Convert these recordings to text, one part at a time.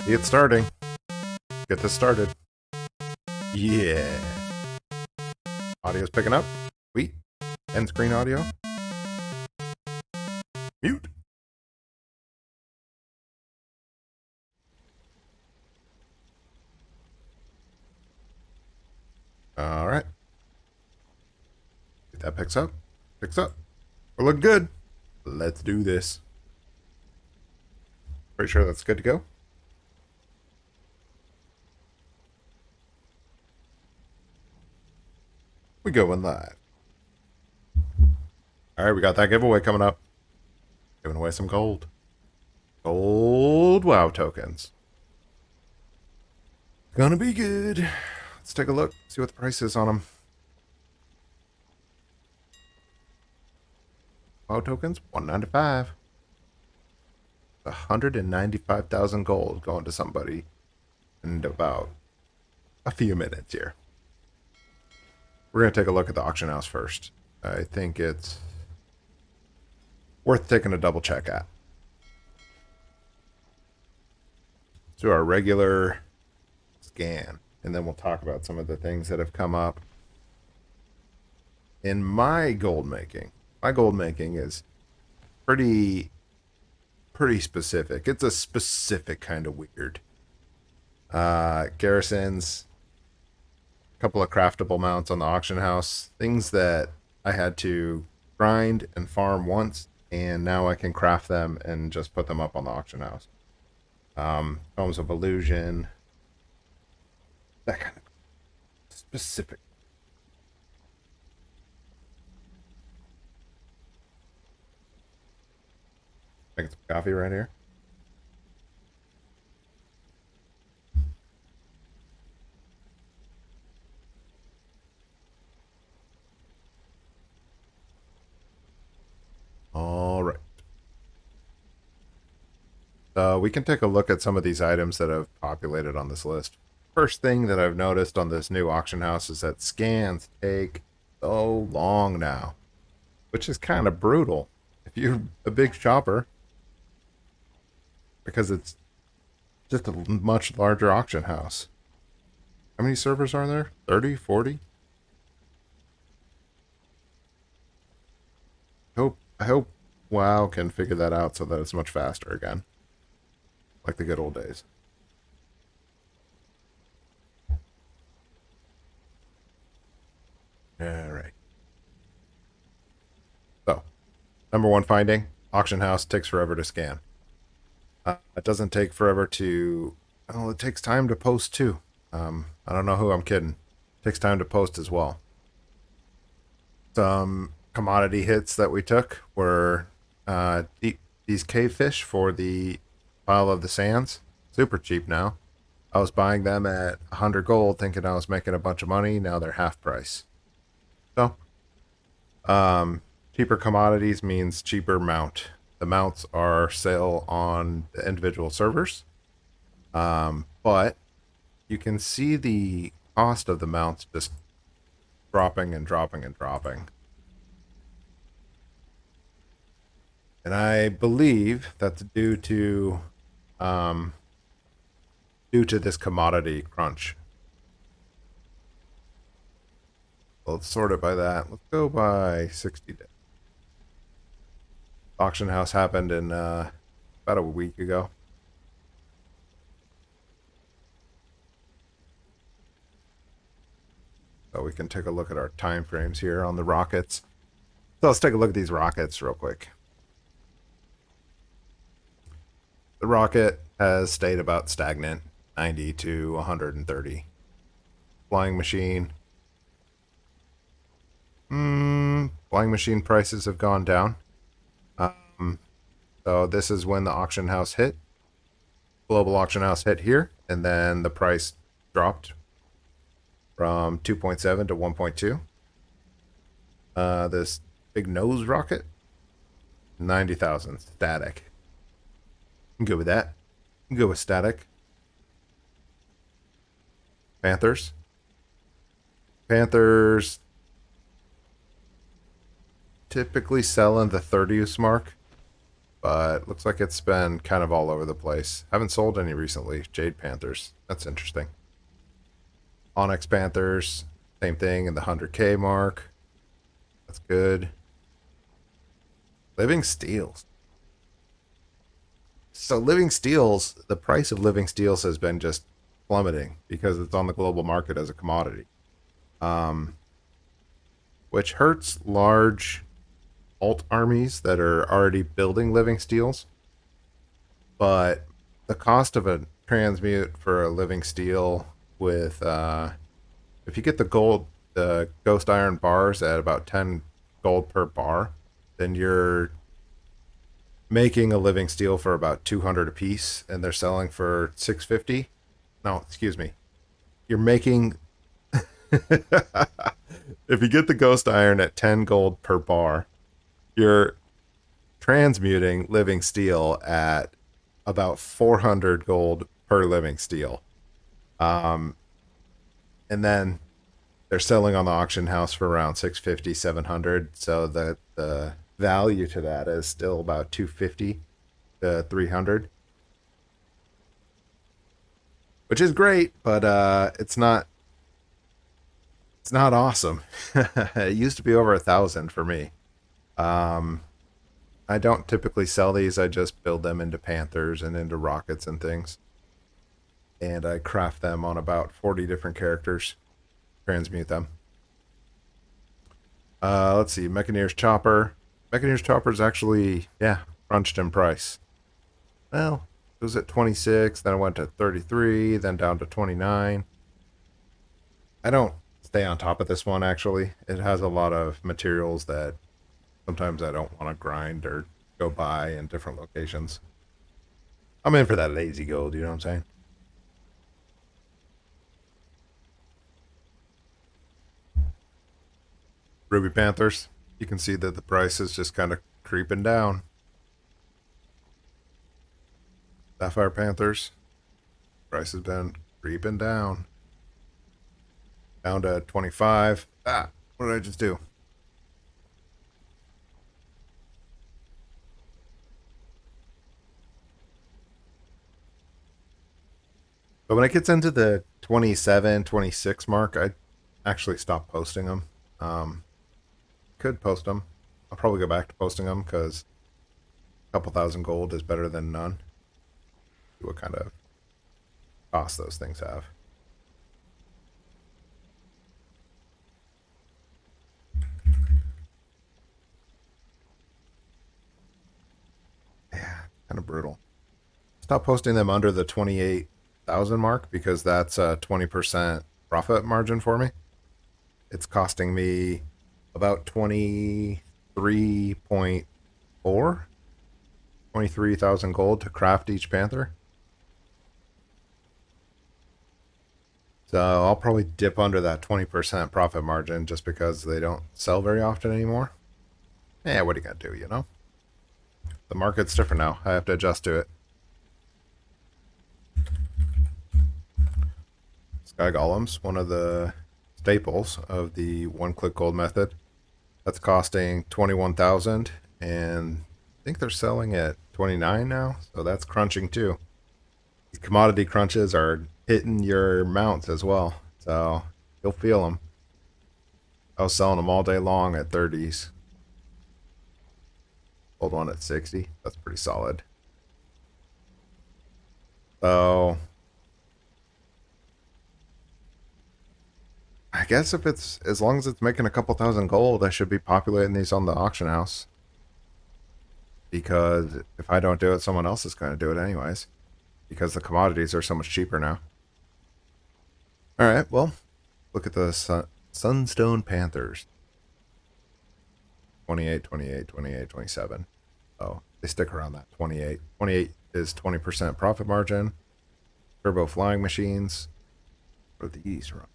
See it starting. Get this started. Yeah. Audio's picking up. Sweet. End screen audio. Mute. All right. If that picks up. Picks up. We're looking good. Let's do this. Pretty sure that's good to go. We going live. All right, we got that giveaway coming up. Giving away some gold. Gold WoW tokens. Gonna be good. Let's take a look, see what the price is on them. WoW tokens, 195. 195,000 gold going to somebody in about a few minutes here. We're going to take a look at the auction house first. I think it's worth taking a double check at. Let's do our regular scan, and then we'll talk about some of the things that have come up in my gold making. My gold making is pretty specific. It's a specific kind of weird. Garrisons, a couple of craftable mounts on the auction house, things that I had to grind and farm once, and now I can craft them and just put them up on the auction house. Homes of Illusion, that kind of specific. Making some coffee right here. All right. We can take a look at some of these items that have populated on this list. First thing that I've noticed on this new auction house is that scans take so long now, which is kind of brutal if you're a big shopper, because it's just a much larger auction house. How many servers are there? 30, 40? I hope WoW can figure that out so that it's much faster again. Like the good old days. Alright. So, number one finding, auction house takes forever to scan. It doesn't take forever to... Well, it takes time to post too. I don't know who I'm kidding. It takes time to post as well. Some commodity hits that we took were these cave fish for the pile of the sands. Super cheap now. I was buying them at 100 gold thinking I was making a bunch of money. Now they're half price. So, cheaper commodities means cheaper mount. The mounts are sale on the individual servers. But you can see the cost of the mounts just dropping and dropping and dropping. And I believe that's due to this commodity crunch. Well, let's sort it by that. Let's go by 60 days. Auction house happened in about a week ago. So we can take a look at our time frames here on the rockets. So let's take a look at these rockets real quick. The rocket has stayed about stagnant, 90 to 130. Flying machine. Flying machine prices have gone down. So this is when the auction house hit. Global auction house hit here, and then the price dropped from 2.7 to 1.2. This big nose rocket, 90,000 static. I'm good with that. I'm good with static. Panthers. Panthers typically sell in the 30s mark. but looks like it's been kind of all over the place. Haven't sold any recently. Jade Panthers. That's interesting. Onyx Panthers. Same thing in the 100K mark. That's good. Living Steels. So living steels, the price of living steels has been just plummeting because it's on the global market as a commodity, um, which hurts large alt armies that are already building living steels. But the cost of a transmute for a living steel with, if you get the ghost iron bars at about 10 gold per bar, then you're making a living steel for about 200 a piece, and they're selling for 650. No, excuse me. You're making if you get the ghost iron at 10 gold per bar, you're transmuting living steel at about 400 gold per living steel. Um, and then they're selling on the auction house for around 650, 700. So the value to that is still about 250 to 300, which is great, but it's not awesome. It used to be over 1,000 for me. Um, I don't typically sell these. I just build them into Panthers and into rockets and things. And I craft them on about 40 different characters, transmute them. Let's see, Mechaneer's Chopper. Mechaneer's Chopper is actually, yeah, crunched in price. Well, it was at 26, then it went to 33, then down to 29. I don't stay on top of this one, actually. It has a lot of materials that sometimes I don't want to grind or go buy in different locations. I'm in for that lazy gold, you know what I'm saying? Ruby Panthers. You can see that the price is just kind of creeping down. Sapphire Panthers. Price has been creeping down. Down to 25. Ah, what did I just do? But when it gets into the 27, 26 mark, I actually stop posting them. Could post them. I'll probably go back to posting them because a couple thousand gold is better than none. See what kind of cost those things have. Yeah, kind of brutal. Stop posting them under the 28,000 mark because that's a 20% profit margin for me. It's costing me about 23.4, 23,000 gold to craft each panther. So I'll probably dip under that 20% profit margin just because they don't sell very often anymore. Yeah, what are you going to do, you know? The market's different now. I have to adjust to it. Sky Golems, one of the staples of the one-click gold method. That's costing 21,000, and I think they're selling at 29 now, so that's crunching too. These commodity crunches are hitting your mounts as well, so you'll feel them. I was selling them all day long at 30s. Old one at 60. That's pretty solid. So I guess if it's as long as it's making a couple thousand gold, I should be populating these on the auction house. Because if I don't do it, someone else is going to do it anyways. Because the commodities are so much cheaper now. Alright, well, look at the Sunstone Panthers. 28, 28, 28, 27. Oh, they stick around that 28. 28 is 20% profit margin. Turbo flying machines. What are these from?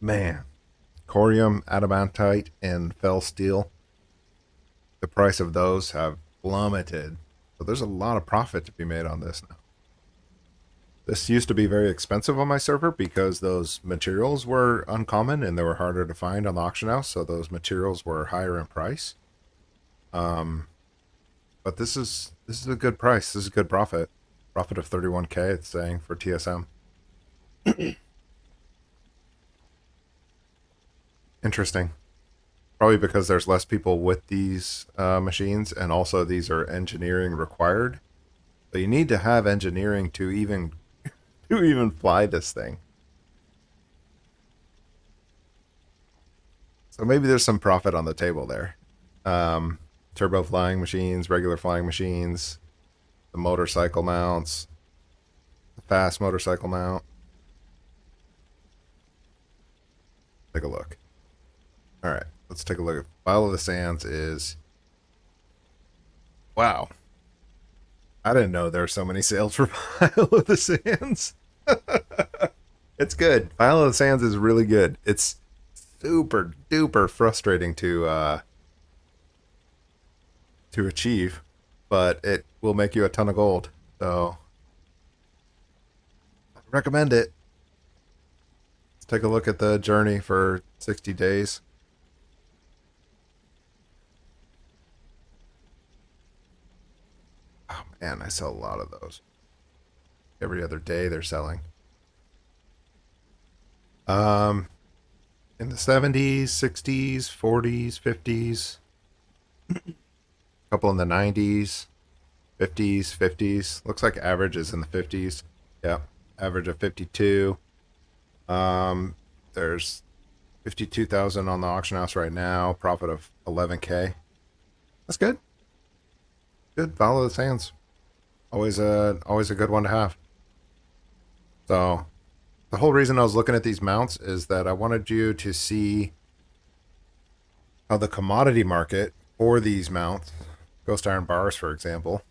Man, corium, adamantite, and fell steel. The price of those have plummeted. So there's a lot of profit to be made on this now. This used to be very expensive on my server because those materials were uncommon and they were harder to find on the auction house, so those materials were higher in price. Um, but this is a good price. This is a good profit. Profit of 31K, it's saying, for TSM. Interesting. Probably because there's less people with these machines, and also these are engineering required. So you need to have engineering to even fly this thing. So maybe there's some profit on the table there. Um, Turbo flying machines, regular flying machines, the motorcycle mounts, the fast motorcycle mount. Take a look. All right, let's take a look at File of the Sands. Is wow. I didn't know there were so many sales for File of the Sands. It's good. File of the Sands is really good. It's super duper frustrating to achieve, but it will make you a ton of gold. So I recommend it. Let's take a look at the journey for 60 days. Oh man, I sell a lot of those. Every other day they're selling. Um in the 70s, 60s, 40s, 50s, a couple in the 90s, 50s, 50s. Looks like average is in the 50s. Yeah, average of 52. There's 52,000 on the auction house right now, profit of 11K. That's good. Good. Follow the sands. Always a good one to have. So the whole reason I was looking at these mounts is that I wanted you to see how the commodity market for these mounts, ghost iron bars, for example,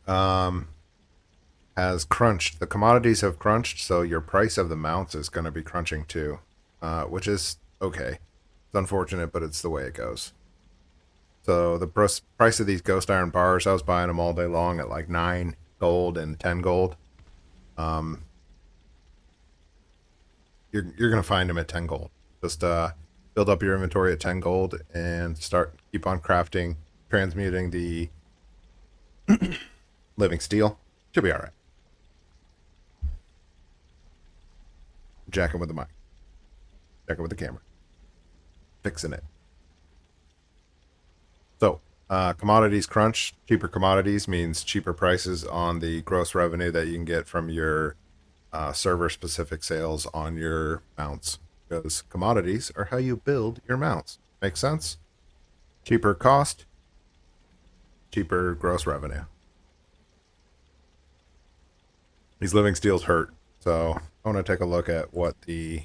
um, has crunched. The commodities have crunched, so your price of the mounts is going to be crunching too, which is okay. It's unfortunate, but it's the way it goes. So the price of these ghost iron bars, I was buying them all day long at like 9 gold and 10 gold. Um, you're gonna find them at 10 gold. Just build up your inventory at 10 gold and keep on crafting, transmuting the living steel. Should be all right. Jacking with the mic, jacking with the camera, fixing it. So commodities crunch. Cheaper commodities means cheaper prices on the gross revenue that you can get from your server specific sales on your mounts, because commodities are how you build your mounts. Makes sense? Cheaper cost, cheaper gross revenue. These living steels hurt, so I want to take a look at what the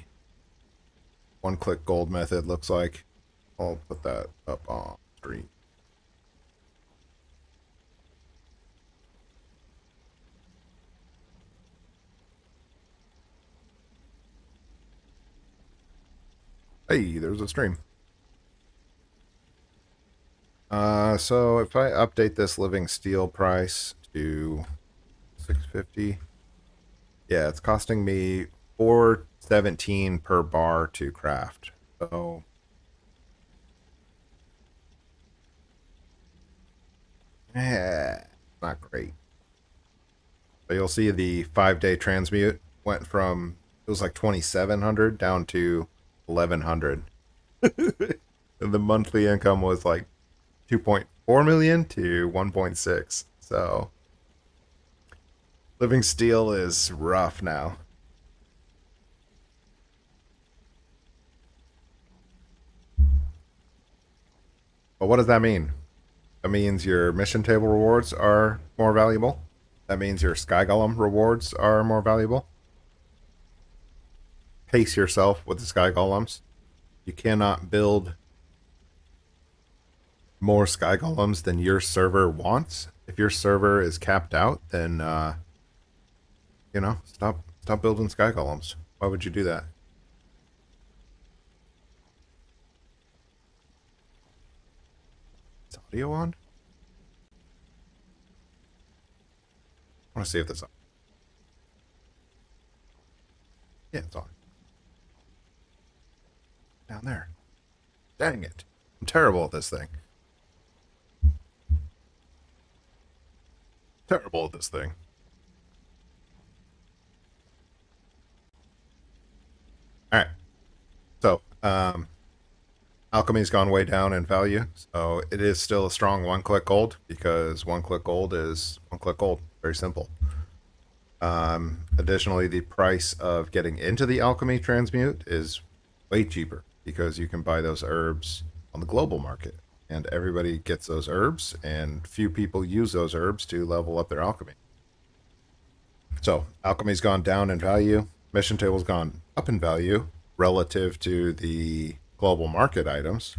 one-click gold method looks like. I'll put that up on screen. Hey, there's a stream. So if I update this living steel price to 650, yeah, it's costing me 417 per bar to craft. So not great. But you'll see the 5-day transmute went from, it was like 2,700 down to 1,100. And the monthly income was like 2.4 million to 1.6. So living steel is rough now. But what does that mean? That means your mission table rewards are more valuable. That means your Sky Golem rewards are more valuable. Pace yourself with the Sky Golems. You cannot build more Sky Golems than your server wants. If your server is capped out, then stop building Sky Golems. Why would you do that? Is audio on? I want to see if this. Yeah, it's on. Down there. Dang it. I'm terrible at this thing. Terrible at this thing. All right. So, alchemy's gone way down in value. So it is still a strong one-click gold because one-click gold is one-click gold. Very simple. Additionally, the price of getting into the alchemy transmute is way cheaper because you can buy those herbs on the global market. And everybody gets those herbs, and few people use those herbs to level up their alchemy. So, alchemy's gone down in value. Mission table's gone up in value relative to the global market items.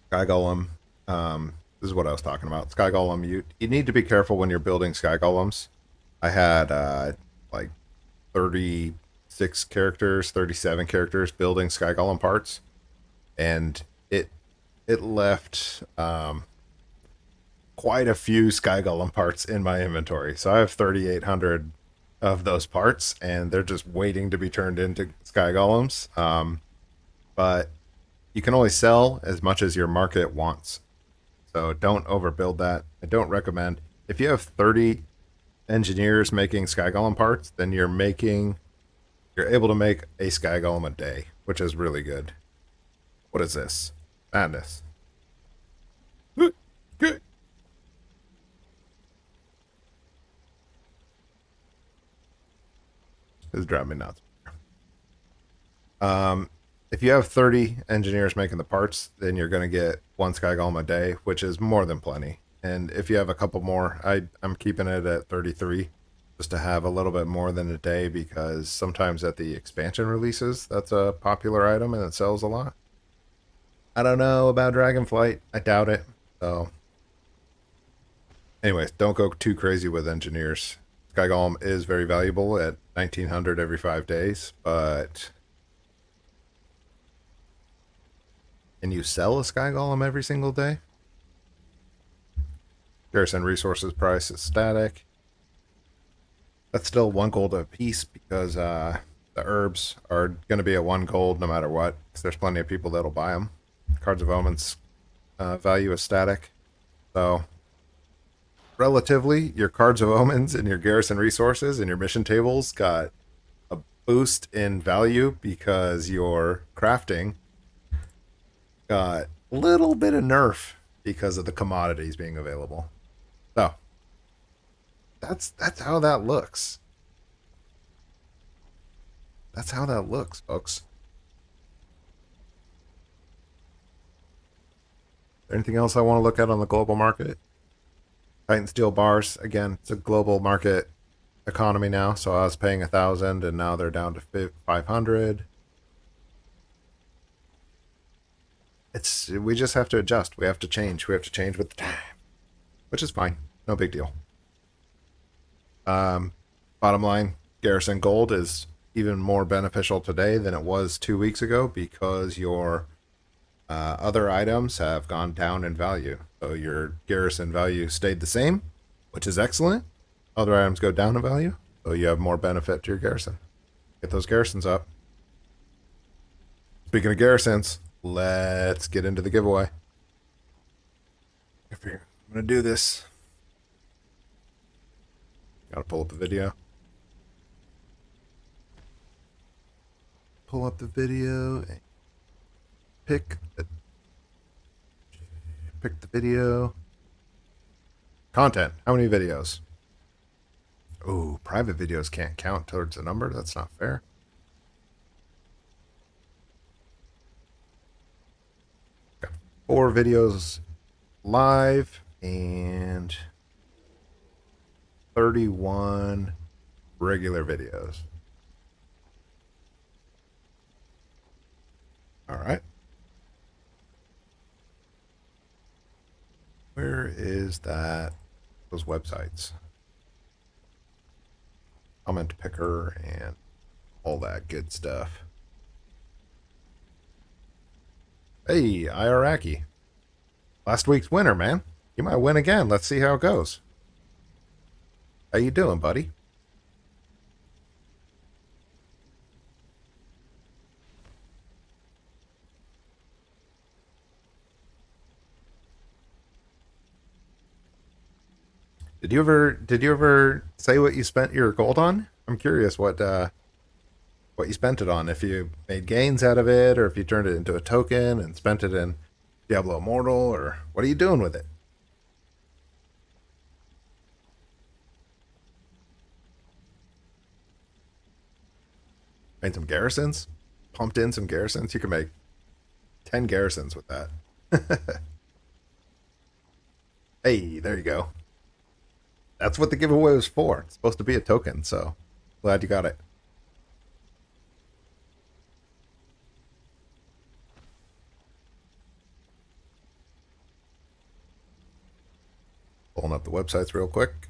Sky Golem, this is what I was talking about. Sky Golem, you need to be careful when you're building Sky Golems. I had like 36 characters, 37 characters building Sky Golem parts, and it left quite a few Sky Golem parts in my inventory. So I have 3,800 of those parts, and they're just waiting to be turned into Sky Golems. But you can only sell as much as your market wants. So don't overbuild that. I don't recommend. If you have 30 engineers making Sky Golem parts, then you're able to make a Sky Golem a day, which is really good. What is this? Madness. Good. This is driving me nuts. If you have 30 engineers making the parts, then you're going to get one Sky Golem a day, which is more than plenty. And if you have a couple more, I'm keeping it at 33 just to have a little bit more than a day because sometimes at the expansion releases, that's a popular item and it sells a lot. I don't know about Dragonflight. I doubt it. So, anyways, don't go too crazy with engineers. Sky Golem is very valuable at 1900 every 5 days, but can you sell a Sky Golem every single day? Garrison resources price is static. That's still 1 gold a piece because the herbs are going to be at 1 gold no matter what. Because there's plenty of people that'll buy them. Cards of Omens value is static. So, relatively, your Cards of Omens and your Garrison resources and your mission tables got a boost in value because your crafting got a little bit of nerf because of the commodities being available. So, that's how that looks. That's how that looks, folks. Anything else I want to look at on the global market? Titan Steel bars, again, it's a global market economy now. So I was paying 1,000 and now they're down to 500. We just have to adjust. We have to change. We have to change with the time, which is fine. No big deal. Bottom line, Garrison Gold is even more beneficial today than it was 2 weeks ago because your other items have gone down in value. So your Garrison value stayed the same, which is excellent. Other items go down in value, so you have more benefit to your Garrison. Get those Garrisons up. Speaking of Garrisons, let's get into the giveaway. I'm going to do this. Got to pull up the video. Pull up the video and pick the video. Content. How many videos? Oh, private videos can't count towards the number. That's not fair. Got 4 videos live and 31 regular videos. All right. Where is that? Those websites. Comment picker and all that good stuff. Hey, Iraqi. Last week's winner, man. You might win again. Let's see how it goes. How you doing, buddy? Did you ever say what you spent your gold on? I'm curious what you spent it on. If you made gains out of it, or if you turned it into a token and spent it in Diablo Immortal, or what are you doing with it? Made some garrisons, pumped in some garrisons. You can make 10 garrisons with that. Hey, there you go. That's what the giveaway was for. It's supposed to be a token, so glad you got it. Pulling up the websites real quick,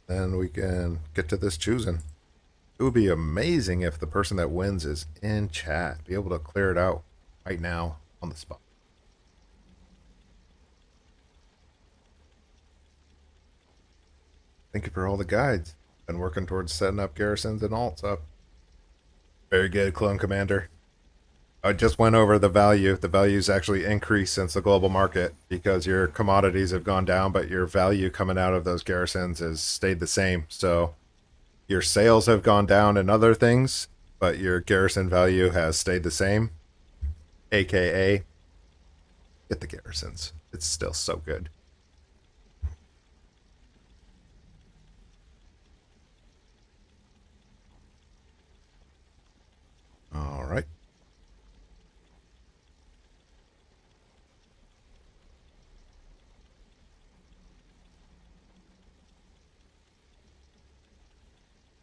then we can get to this choosing. It would be amazing if the person that wins is in chat, be able to clear it out right now on the spot. Thank you for all the guides. Been working towards setting up garrisons and alts up. Very good, Clone Commander. I just went over the value. The value's actually increased since the global market because your commodities have gone down, but your value coming out of those garrisons has stayed the same. So your sales have gone down and other things, but your garrison value has stayed the same. AKA, get the garrisons. It's still so good. All right.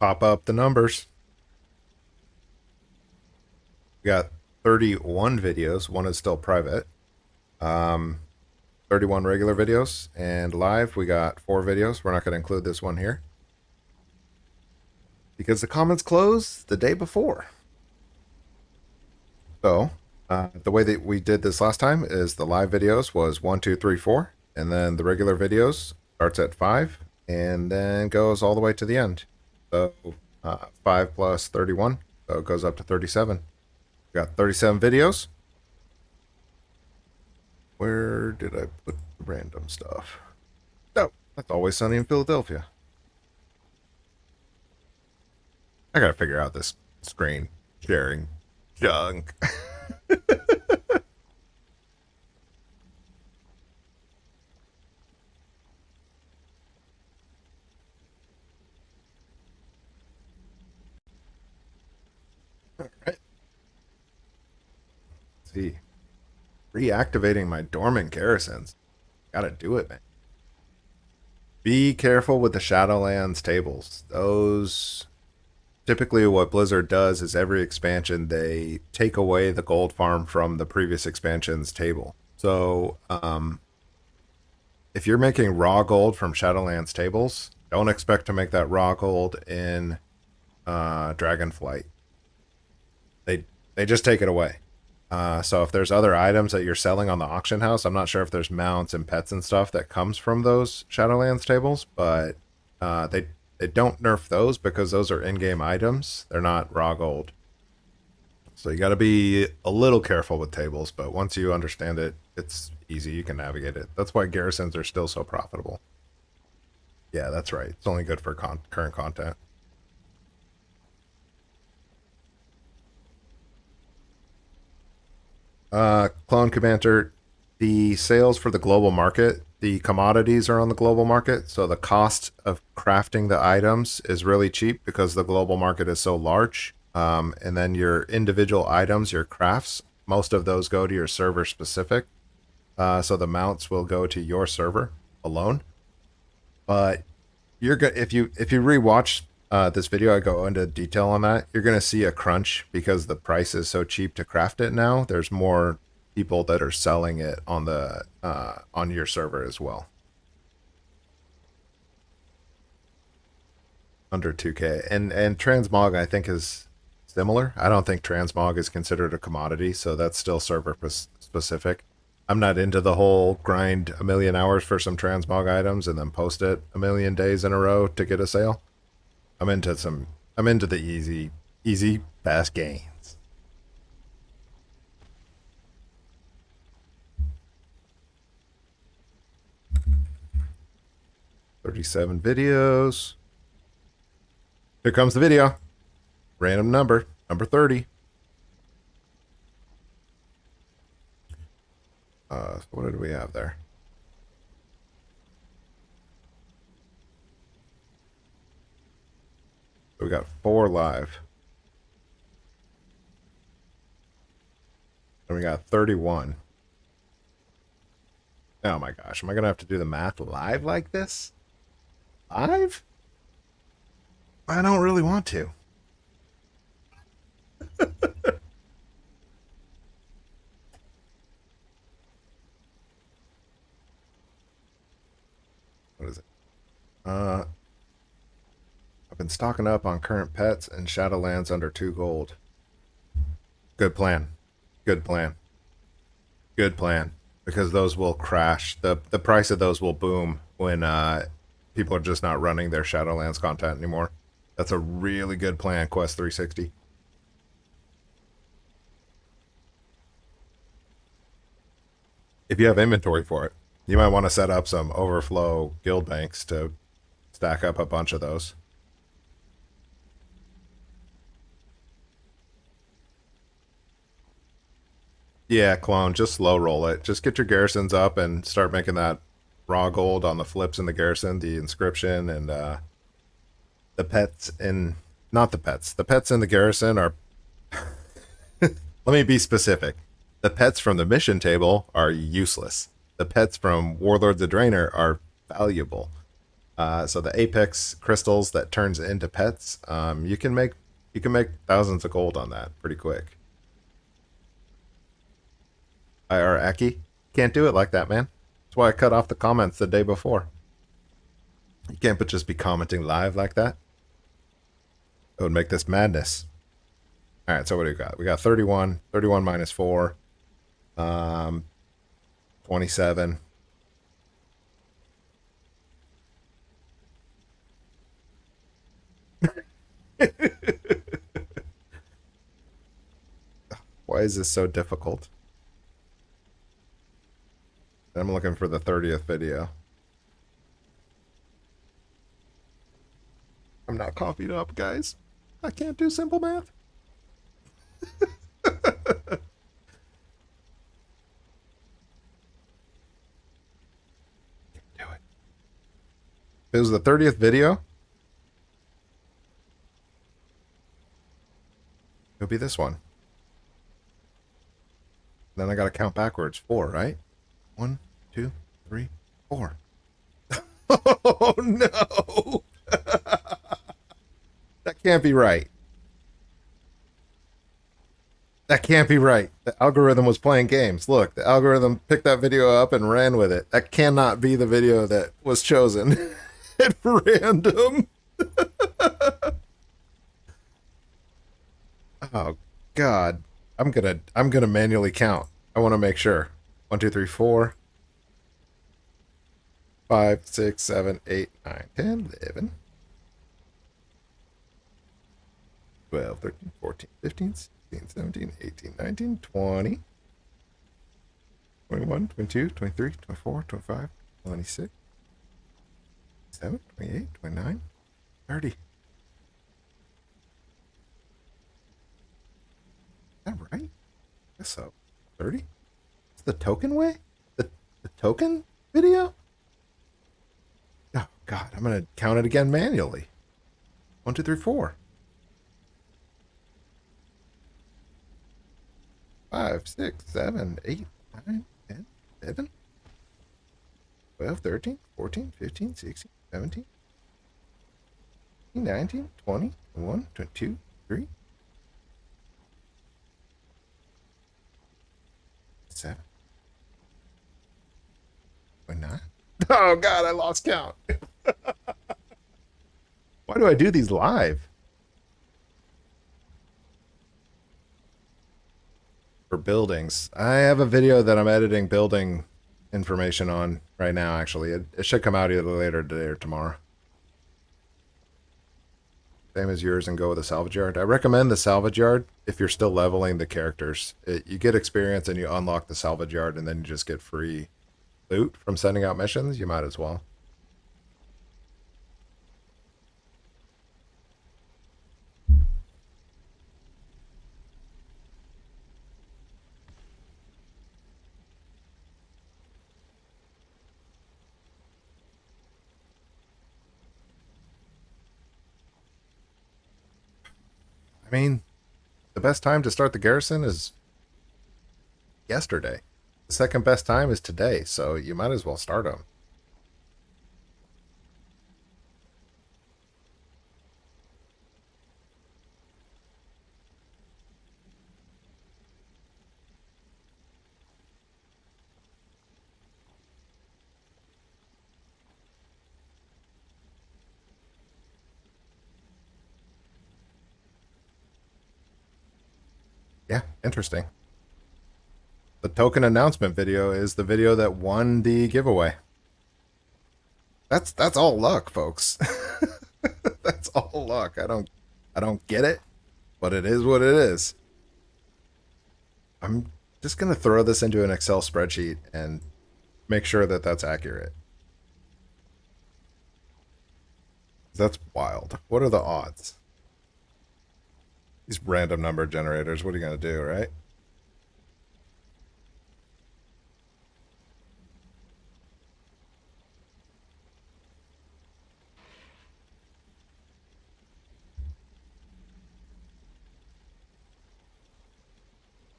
Pop up the numbers. We got 31 videos. One is still private. 31 regular videos, and live we got 4 videos. We're not going to include this one here because the comments close the day before. So the way that we did this last time is the live videos was 1, 2, 3, 4, and then the regular videos starts at 5 and then goes all the way to the end. So 5 plus 31, so it goes up to 37. We got 37 videos. Where did I put the random stuff? Oh, that's Always Sunny in Philadelphia. I gotta figure out this screen sharing junk. All right. Let's see. Reactivating my dormant garrisons. Gotta do it, man. Be careful with the Shadowlands tables. Those typically what Blizzard does is every expansion they take away the gold farm from the previous expansion's table. So if you're making raw gold from Shadowlands tables, don't expect to make that raw gold in Dragonflight. They just take it away. So if there's other items that you're selling on the auction house, I'm not sure if there's mounts and pets and stuff that comes from those Shadowlands tables, but they don't nerf those because those are in-game items. They're not raw gold. So you got to be a little careful with tables, but once you understand it, it's easy. You can navigate it. That's why garrisons are still so profitable. Yeah, that's right. It's only good for current content. Clone Commander, the sales for the global market, the commodities are on the global market, so the cost of crafting the items is really cheap because the global market is so large. And then your individual items, your crafts, most of those go to your server specific. So the mounts will go to your server alone. But if you rewatch this video, I go into detail on that. You're gonna see a crunch because the price is so cheap to craft it now. There's more people that are selling it on the on your server as well. Under 2K, and transmog I think is similar. I don't think transmog is considered a commodity, so that's still server specific. I'm not into the whole grind a million hours for some transmog items and then post it a million days in a row to get a sale. I'm into the easy fast gains. 37 videos. Here comes the video. Random number 30. So what did we have there? So we got 4 live. And we got 31. Oh my gosh, am I gonna have to do the math live like this? Live? I don't really want to. What is it? I've been stocking up on current pets and Shadowlands under 2 gold. Good plan. Good plan. Good plan. Because those will crash. The price of those will boom when people are just not running their Shadowlands content anymore. That's a really good plan, Quest360. If you have inventory for it, you might want to set up some overflow guild banks to stack up a bunch of those. Yeah, clone, just slow roll it. Just get your garrisons up and start making that raw gold on the flips in the garrison, the inscription, and the pets in... Not the pets. The pets in the garrison are... Let me be specific. The pets from the mission table are useless. The pets from Warlords of Draenor are valuable. So the apex crystals that turns into pets, you can make thousands of gold on that pretty quick. IR Aki, can't do it like that, man. That's why I cut off the comments the day before. You can't just be commenting live like that. It would make this madness. All right, so what do we got? We got 31. 31 minus 4. 27. Why is this so difficult? I'm looking for the 30th video. I'm not copied up, guys. I can't do simple math. Do it. If it was the 30th video, it'll be this one. Then I gotta count backwards. 4, right? 1, 2, 3, 4. Oh no! That can't be right. That can't be right. The algorithm was playing games. Look, the algorithm picked that video up and ran with it. That cannot be the video that was chosen at random. Oh God. I'm gonna manually count. I want to make sure. 1, 2, 3, 4, 5, 6, 7, 8, 9, 10, 11, 12, 13, 14, 15, 16, 17, 18, 19, 20, 21, 22, 23, 24, 25, 26, 27, 28, 29, 30. Is that right? Guess so. 30? It's the token way? The token video? Oh, God. I'm going to count it again manually. 1, 2, 3, 4. 5, 6, 7, 8, 9, 10, 11, 12, 13, 14, 15, 16, 17, 19, 20, 21, 22, 23, 7, 29. Oh, God, I lost count. Why do I do these live? For buildings. I have a video that I'm editing building information on right now, actually. It should come out either later today or tomorrow. Same as yours and go with a salvage yard. I recommend the salvage yard if you're still leveling the characters. You get experience and you unlock the salvage yard and then you just get free loot from sending out missions. You might as well. I mean, the best time to start the garrison is yesterday. The second best time is today, so you might as well start them. Yeah, interesting. The token announcement video is the video that won the giveaway. That's all luck, folks. That's all luck. I don't get it, but it is what it is. I'm just gonna throw this into an Excel spreadsheet and make sure that that's accurate. That's wild. What are the odds? These random number generators. What are you gonna do, right?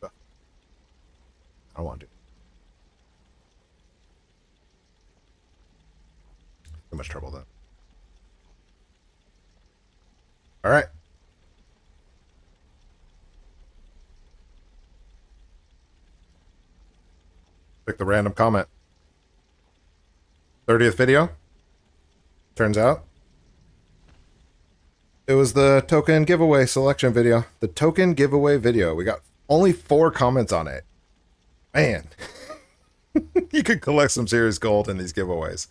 I don't want to do too much trouble then. All right. Pick the random comment. 30th video. Turns out it was the token giveaway selection video. The token giveaway video. We got only 4 comments on it. Man. You could collect some serious gold in these giveaways.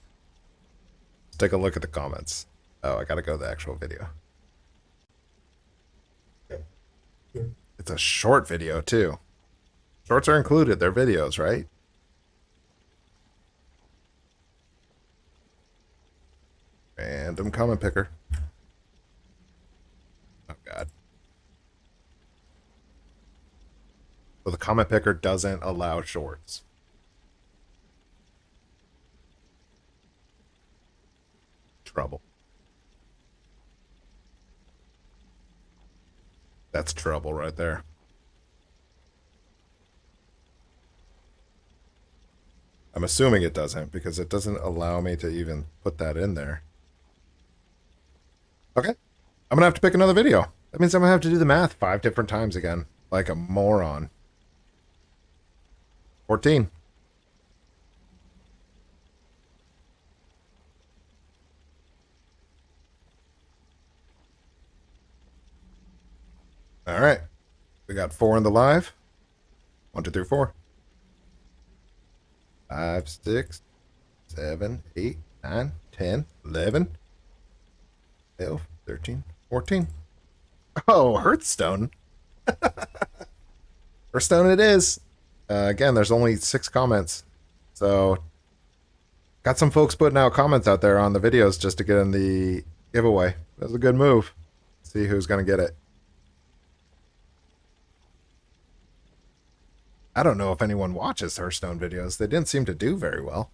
Let's take a look at the comments. Oh, I gotta go to the actual video. It's a short video, too. Shorts are included. They're videos, right? Random comment picker. Oh, God. So the comment picker doesn't allow shorts. Trouble. That's trouble right there. I'm assuming it doesn't because it doesn't allow me to even put that in there. Okay. I'm going to have to pick another video. That means I'm going to have to do the math 5 different times again. Like a moron. 14. All right. We got 4 in the live. 1, 2, 3, 4. 5, 6, 7, 8, 9, 10, 11, 12, 13, 14. Oh, Hearthstone. Hearthstone it is. Again, there's only 6 comments. So, got some folks putting out comments out there on the videos just to get in the giveaway. That was a good move. See who's going to get it. I don't know if anyone watches Hearthstone videos. They didn't seem to do very well.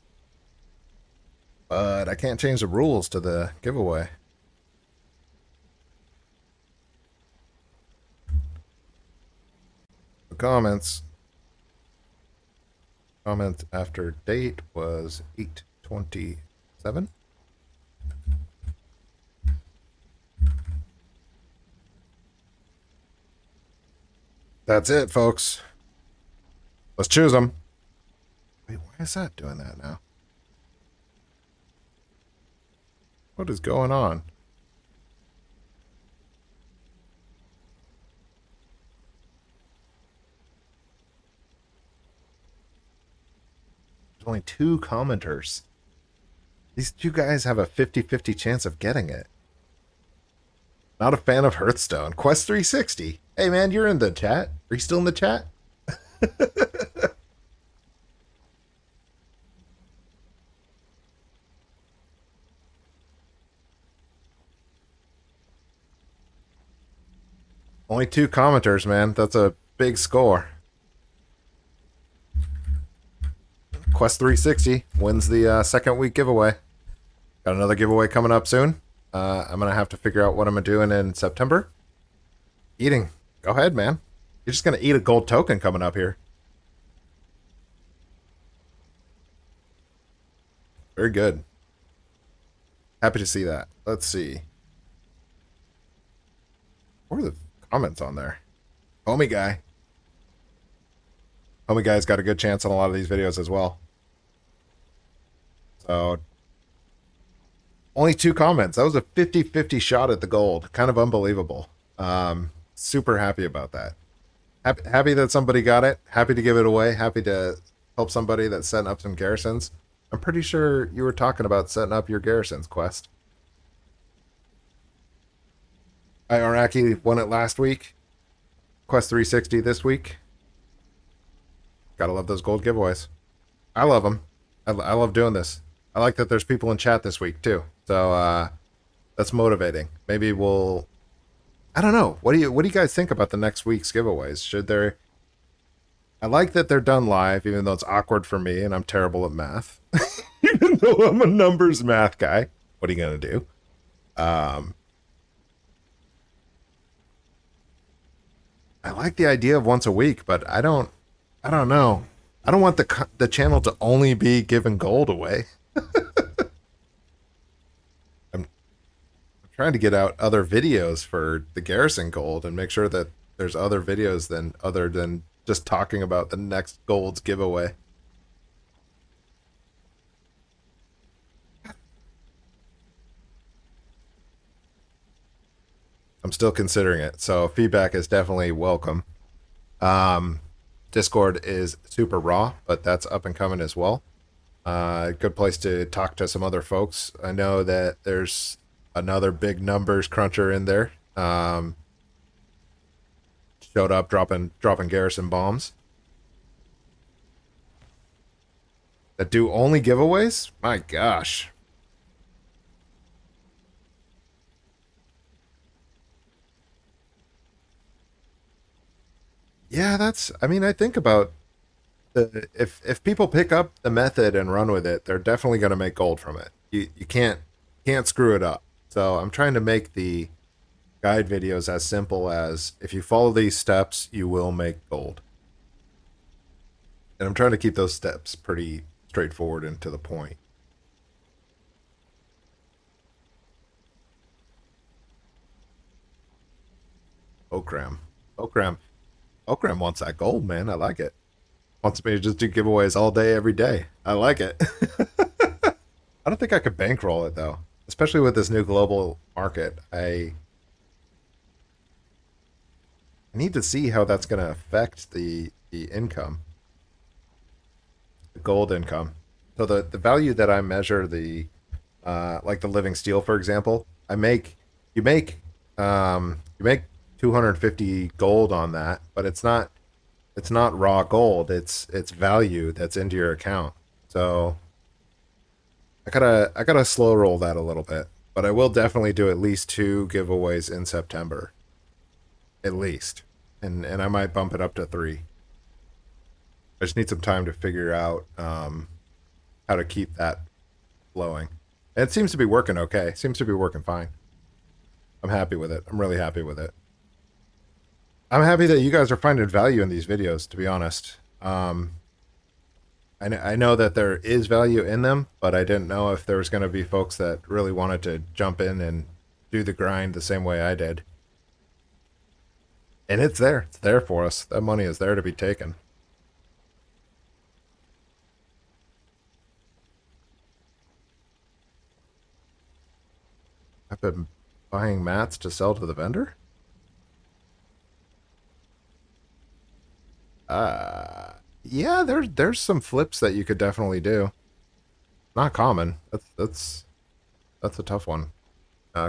But I can't change the rules to the giveaway. The comments. Comment after date was 8/27. That's it, folks. Let's choose them. Wait, why is that doing that now? What is going on? There's only 2 commenters. These 2 guys have a 50-50 chance of getting it. Not a fan of Hearthstone. Quest360. Hey, man, you're in the chat. Are you still in the chat? Only 2 commenters, man. That's a big score. Quest360 wins the second week giveaway. Got another giveaway coming up soon. I'm going to have to figure out what I'm doing in September. Eating. Go ahead, man. You're just gonna eat a gold token coming up here. Very good. Happy to see that. Let's see. What are the comments on there? Homie guy. Homie guy's got a good chance on a lot of these videos as well. So only 2 comments. That was a 50-50 shot at the gold. Kind of unbelievable. Super happy about that. Happy that somebody got it. Happy to give it away. Happy to help somebody that's setting up some garrisons. I'm pretty sure you were talking about setting up your garrisons, Quest. Iraqi won it last week. Quest360 this week. Gotta love those gold giveaways. I love them. I love doing this. I like that there's people in chat this week too. So that's motivating. Maybe we'll. I don't know. What do you guys think about the next week's giveaways? Should there? I like that they're done live, even though it's awkward for me and I'm terrible at math. Even though I'm a numbers math guy. What are you gonna do? I like the idea of once a week, but I don't know. I don't want the channel to only be giving gold away. I'm trying to get out other videos for the garrison gold and make sure that there's other videos other than just talking about the next gold's giveaway. I'm still considering it, so feedback is definitely welcome. Discord is super raw, but that's up and coming as well. Good place to talk to some other folks. I know that there's another big numbers cruncher in there. Showed up dropping garrison bombs that do only giveaways. My gosh. Yeah, that's. I mean, I think about if people pick up the method and run with it, they're definitely going to make gold from it. You can't screw it up. So I'm trying to make the guide videos as simple as if you follow these steps, you will make gold. And I'm trying to keep those steps pretty straightforward and to the point. Okram. Okram. Okram wants that gold, man. I like it. Wants me to just do giveaways all day, every day. I like it. I don't think I could bankroll it though, especially with this new global market. I need to see how that's going to affect the income, the gold income. So the value that I measure like the living steel, for example, you make 250 gold on that, but it's not raw gold. It's value that's into your account. So I gotta slow roll that a little bit, but I will definitely do at least 2 giveaways in September, at least, and I might bump it up to 3. I just need some time to figure out how to keep that flowing. And it seems to be working okay. It seems to be working fine. I'm happy with it. I'm really happy with it. I'm happy that you guys are finding value in these videos, to be honest. I know that there is value in them, but I didn't know if there was going to be folks that really wanted to jump in and do the grind the same way I did. And it's there. It's there for us. That money is there to be taken. I've been buying mats to sell to the vendor? Yeah, there's some flips that you could definitely do. Not common. That's a tough one.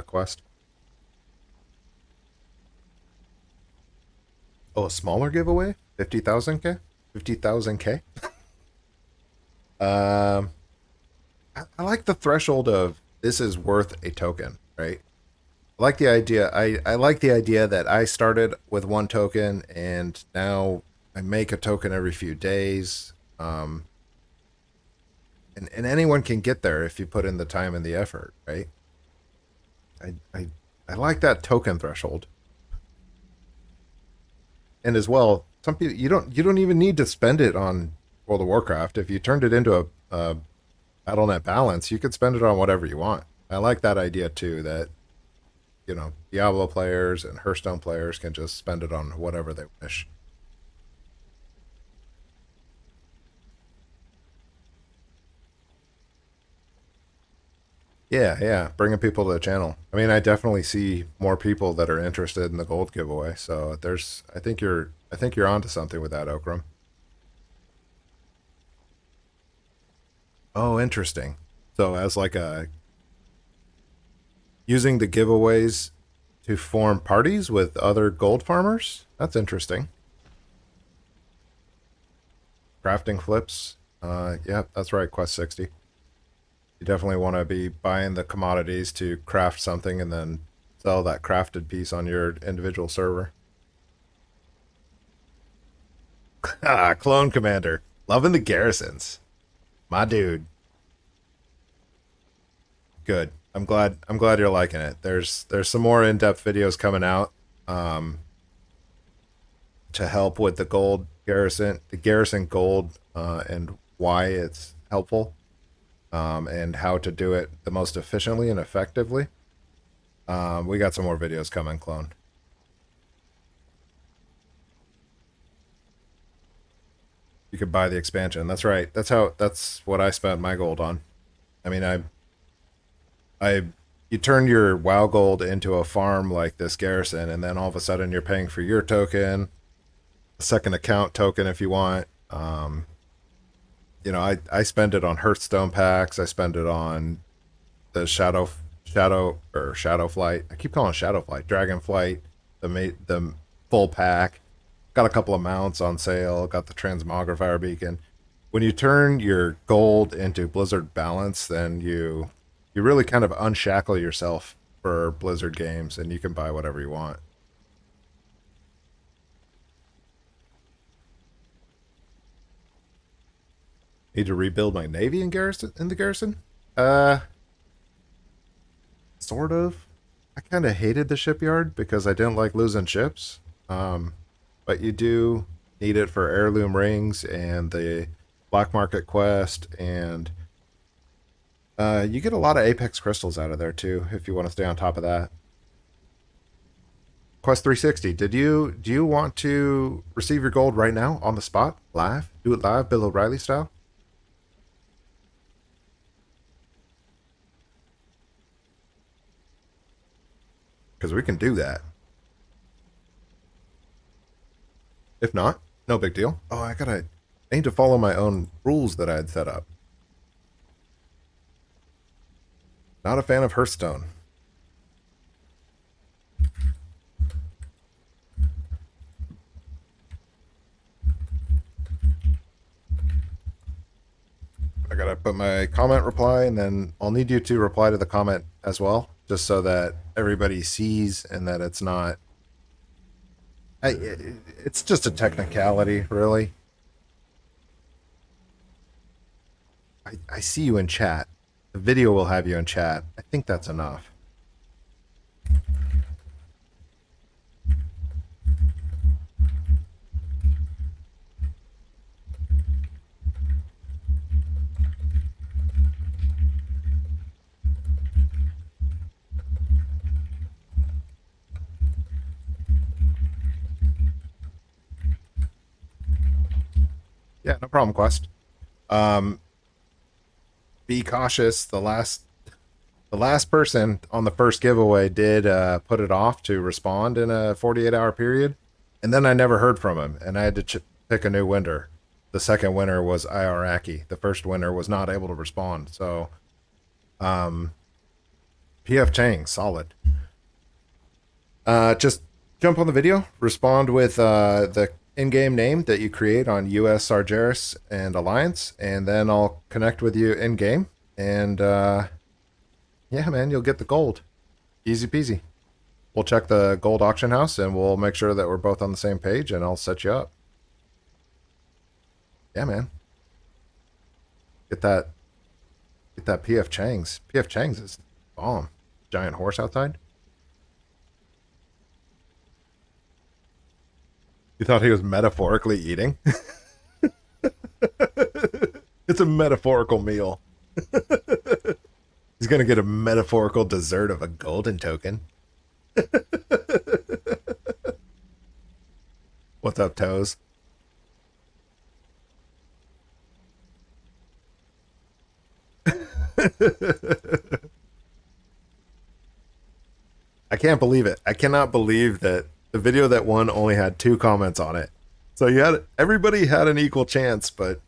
Quest. Oh, a smaller giveaway? 50,000K? 50,000K? Um, I like the threshold of this is worth a token, right? I like the idea. I like the idea that I started with 1 token and now I make a token every few days. And anyone can get there if you put in the time and the effort, right? I I like that token threshold. and as well, some people you don't even need to spend it on World of Warcraft. If you turned it into a BattleNet balance, you could spend it on whatever you want. I like that idea too. That Diablo players and Hearthstone players can just spend it on whatever they wish. Yeah, yeah, bringing people to the channel. I mean, I definitely see more people that are interested in the gold giveaway. So I think you're onto something with that, Okram. Oh, interesting. So as like a using the giveaways to form parties with other gold farmers. That's interesting. Crafting flips. Yeah, that's right. Quest 60. You definitely want to be buying the commodities to craft something and then sell that crafted piece on your individual server. Ah, Clone Commander. Loving the garrisons. My dude. Good. I'm glad you're liking it. There's some more in-depth videos coming out to help with the garrison gold, and why it's helpful, and how to do it the most efficiently and effectively. We got some more videos coming, Clone. You could buy the expansion. That's right. That's what I spent my gold on. I mean, I you turn your WoW gold into a farm like this garrison, and then all of a sudden you're paying for your token, a second account token if you want. I spend it on Hearthstone packs. I spend it on the Shadow Flight. I keep calling it Shadow Flight. Dragon Flight, the full pack. Got a couple of mounts on sale. Got the Transmogrifier beacon. When you turn your gold into Blizzard balance, then you really kind of unshackle yourself for Blizzard games, and you can buy whatever you want. Need to rebuild my navy in the garrison. Uh, Sort of. I kind of hated the shipyard because I didn't like losing ships. Um, but you do need it for heirloom rings and the black market quest, and you get a lot of apex crystals out of there too if you want to stay on top of that. Quest 360. Do you want to receive your gold right now on the spot, live? Do it live, Bill O'Reilly style, because we can do that. If not, no big deal. Oh, I need to follow my own rules that I had set up. Not a fan of Hearthstone. I gotta put my comment reply, and then I'll need you to reply to the comment as well, just so that everybody sees and that it's not. It's just a technicality, really. I see you in chat. The video will have you in chat. I think that's enough. Yeah, no problem, Quest. Um, be cautious. The last person on the first giveaway did put it off to respond in a 48-hour period, and then I never heard from him, and I had to pick a new winner. The second winner was Iraqi. The first winner was not able to respond. So, um, PF Chang, solid. Just jump on the video, respond with the in-game name that you create on US Sargeras and Alliance, and then I'll connect with you in-game. And yeah, man, you'll get the gold. Easy peasy. We'll check the gold auction house, and we'll make sure that we're both on the same page, and I'll set you up. Yeah, man. Get that. Get that PF Chang's. PF Chang's is bomb. Giant horse outside. You thought he was metaphorically eating? It's a metaphorical meal. He's gonna get a metaphorical dessert of a golden token. What's up, Toes? I can't believe it. I cannot believe that the video that won only had 2 comments on it. So you had everybody had an equal chance, but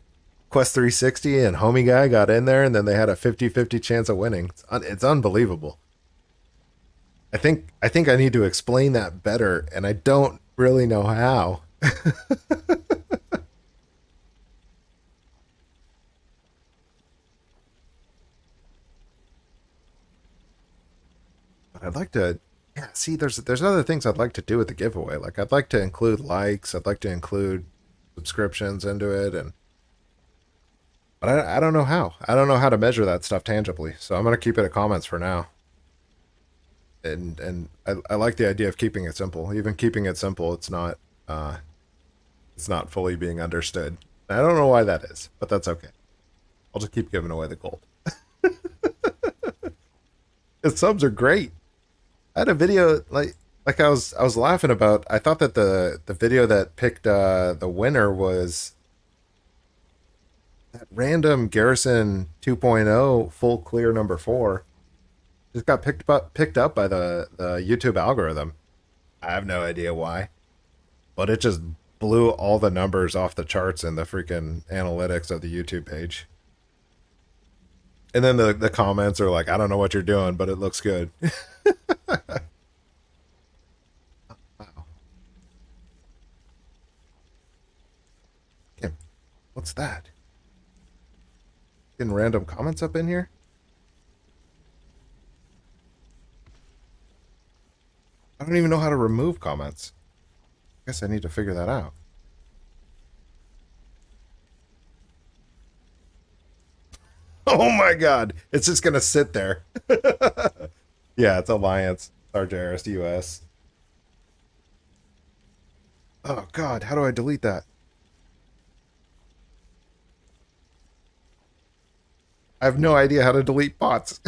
Quest360 and Homie Guy got in there, and then they had a 50-50 chance of winning. It's unbelievable. I think I need to explain that better, and I don't really know how. But I'd like to, yeah. See, there's other things I'd like to do with the giveaway. Like I'd like to include likes. I'd like to include subscriptions into it, and but I don't know how. I don't know how to measure that stuff tangibly. So I'm gonna keep it at comments for now. And I like the idea of keeping it simple. Even keeping it simple, it's not fully being understood. I don't know why that is, but that's okay. I'll just keep giving away the gold. The subs are great. I had a video like I was laughing about. I thought that the video that picked the winner was that random Garrison 2.0 full clear number 4. Just got picked up by the YouTube algorithm. I have no idea why, but it just blew all the numbers off the charts in the freaking analytics of the YouTube page. And then the comments are like, I don't know what you're doing, but it looks good. Wow. Kim, what's that? Getting random comments up in here? I don't even know how to remove comments. I guess I need to figure that out. Oh my god. It's just gonna sit there. Yeah, it's Alliance. Sargeras US. Oh god, how do I delete that? I have no idea how to delete bots.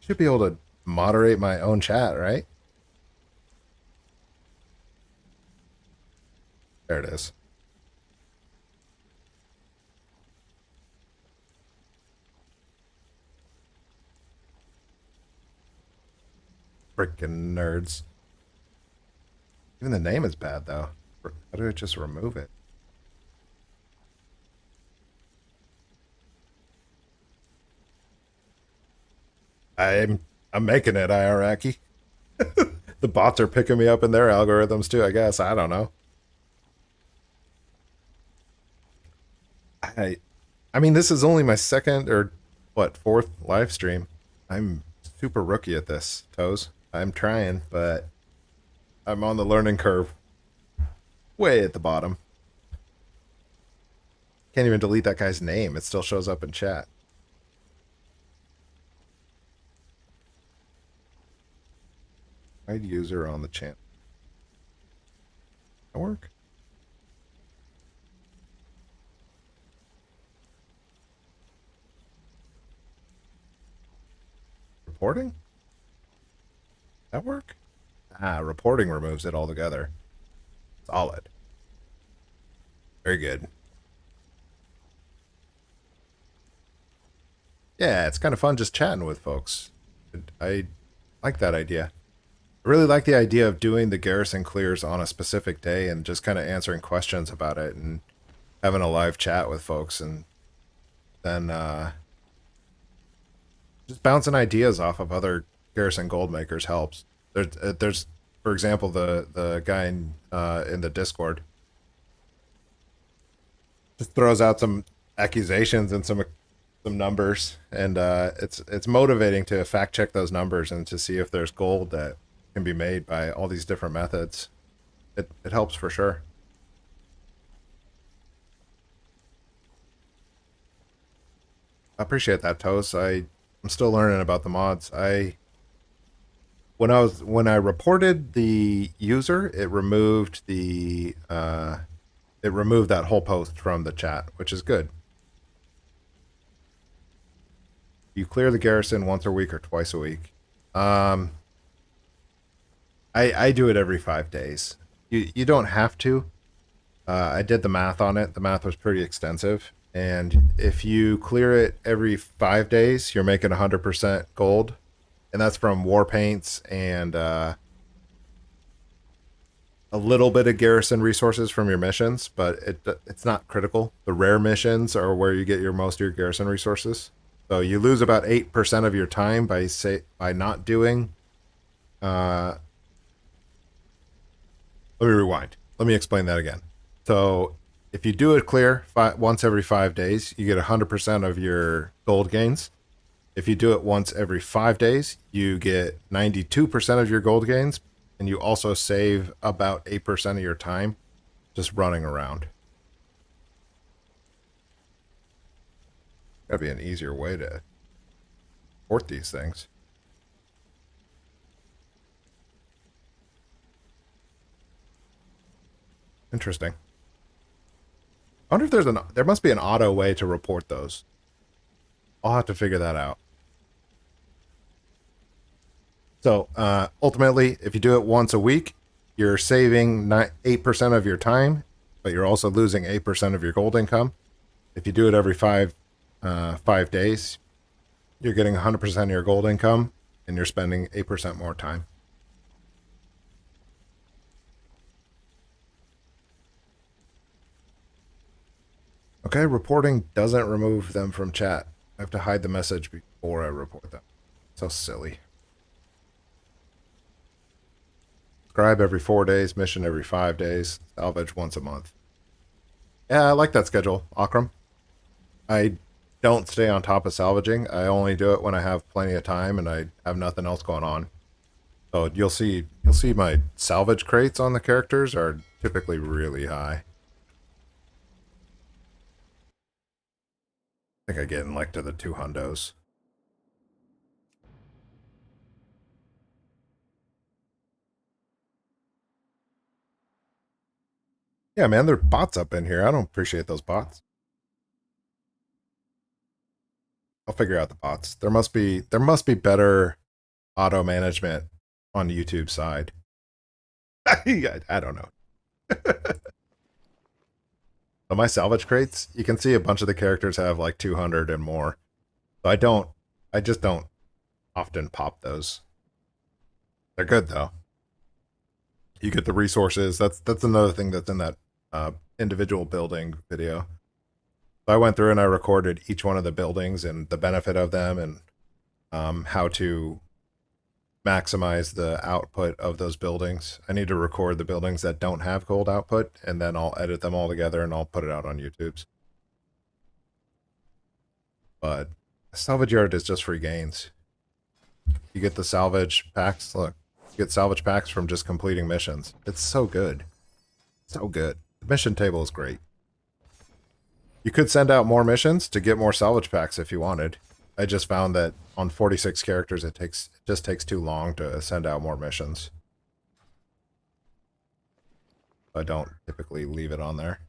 Should be able to moderate my own chat, right? There it is. Freaking nerds. Even the name is bad, though. How do I just remove it? I'm making it, Iraqi. The bots are picking me up in their algorithms too, I guess. I don't know. I I mean, this is only my second or what, fourth live stream. I'm super rookie at this, Toes. I'm trying, but I'm on the learning curve way at the bottom. Can't even delete that guy's name. It still shows up in chat. Hide user on the channel. That work? Reporting? That work? Ah, reporting removes it altogether. Solid. Very good. Yeah, it's kind of fun just chatting with folks. I like that idea. I really like the idea of doing the garrison clears on a specific day and just kind of answering questions about it and having a live chat with folks, and then just bouncing ideas off of other garrison gold makers helps. There's for example, the guy in the Discord just throws out some accusations and some numbers, and it's motivating to fact check those numbers and to see if there's gold that can be made by all these different methods. It helps for sure. I appreciate that, Toast. I'm still learning about the mods. when I reported the user, it removed that whole post from the chat, which is good. You clear the garrison once a week or twice a week. Um, I do it every 5 days. You don't have to. I did the math on it. The math was pretty extensive, and if you clear it every 5 days, you're making 100% gold, and that's from war paints and a little bit of garrison resources from your missions, but it's not critical. The rare missions are where you get your most of your garrison resources. So you lose about 8% of your time by not doing. Uh, Let me rewind. Let me explain that again. So if you do it clear once every 5 days, you get 100% of your gold gains. If you do it once every 5 days, you get 92% of your gold gains, and you also save about 8% of your time just running around. Gotta be an easier way to port these things. Interesting. I wonder if there must be an auto way to report those. I'll have to figure that out. So ultimately, if you do it once a week, you're saving 8% of your time, but you're also losing 8% of your gold income. If you do it every 5 days, you're getting 100% of your gold income, and you're spending 8% more time. Okay, reporting doesn't remove them from chat. I have to hide the message before I report them. So silly. Scribe every 4 days, mission every 5 days, salvage once a month. Yeah, I like that schedule, Akram. I don't stay on top of salvaging. I only do it when I have plenty of time and I have nothing else going on. So you'll see my salvage crates on the characters are typically really high. I think I get in like to the 200s. Yeah, man, there are bots up in here. I don't appreciate those bots. I'll figure out the bots. There must be better auto management on the YouTube side. I don't know. But my salvage crates, you can see a bunch of the characters have like 200 and more. So I just don't often pop those. They're good though. You get the resources. That's another thing that's in that individual building video. So I went through and I recorded each one of the buildings and the benefit of them and how to maximize the output of those buildings. I need to record the buildings that don't have gold output, and then I'll edit them all together and I'll put it out on YouTube's. But salvage yard is just free gains. You get the salvage packs. Look, you get salvage packs from just completing missions. It's so good. So good. The mission table is great. You could send out more missions to get more salvage packs if you wanted. I just found that on 46 characters, it just takes too long to send out more missions. I don't typically leave it on there.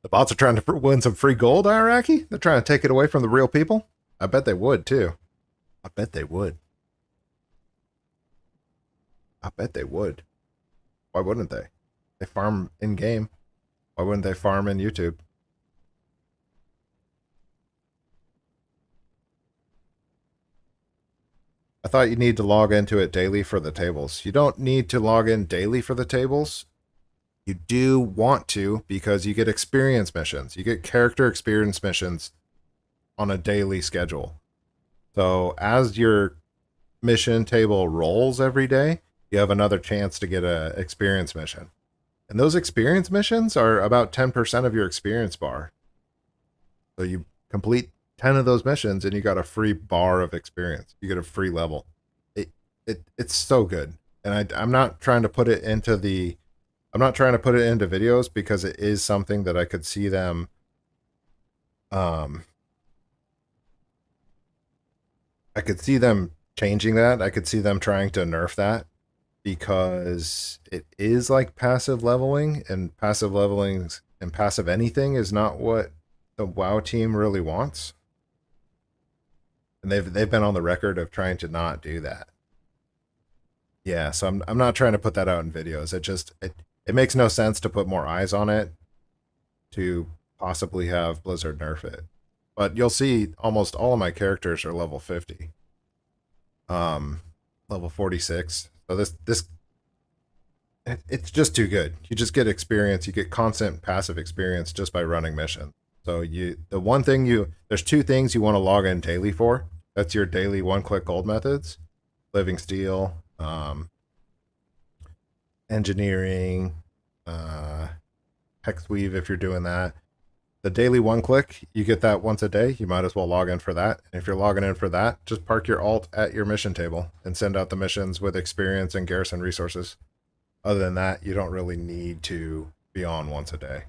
The bots are trying to win some free gold, Iraqi? They're trying to take it away from the real people? I bet they would, too. I bet they would. I bet they would. Why wouldn't they? They farm in-game. Why wouldn't they farm in YouTube? I thought you need to log into it daily for the tables. You don't need to log in daily for the tables. You do want to because you get experience missions. You get character experience missions on a daily schedule. So as your mission table rolls every day, you have another chance to get a experience mission. And those experience missions are about 10% of your experience bar. So you complete 10 of those missions and you got a free bar of experience. You get a free level. It's so good. And I'm not trying to put it into videos because it is something that I could see them Um, I could see them changing that. I could see them trying to nerf that because it is like passive leveling, and passive leveling and passive anything is not what the WoW team really wants. And they've been on the record of trying to not do that. Yeah, so I'm not trying to put that out in videos. It makes no sense to put more eyes on it to possibly have Blizzard nerf it. But you'll see almost all of my characters are level 50. Um level 46. So this it's just too good. You just get experience, you get constant passive experience just by running missions. So there's two things you want to log in daily for. That's your daily one-click gold methods, living steel, engineering, uh, hex weave if you're doing that. The daily one click, you get that once a day. You might as well log in for that. And if you're logging in for that, just park your alt at your mission table and send out the missions with experience and garrison resources. Other than that, you don't really need to be on once a day.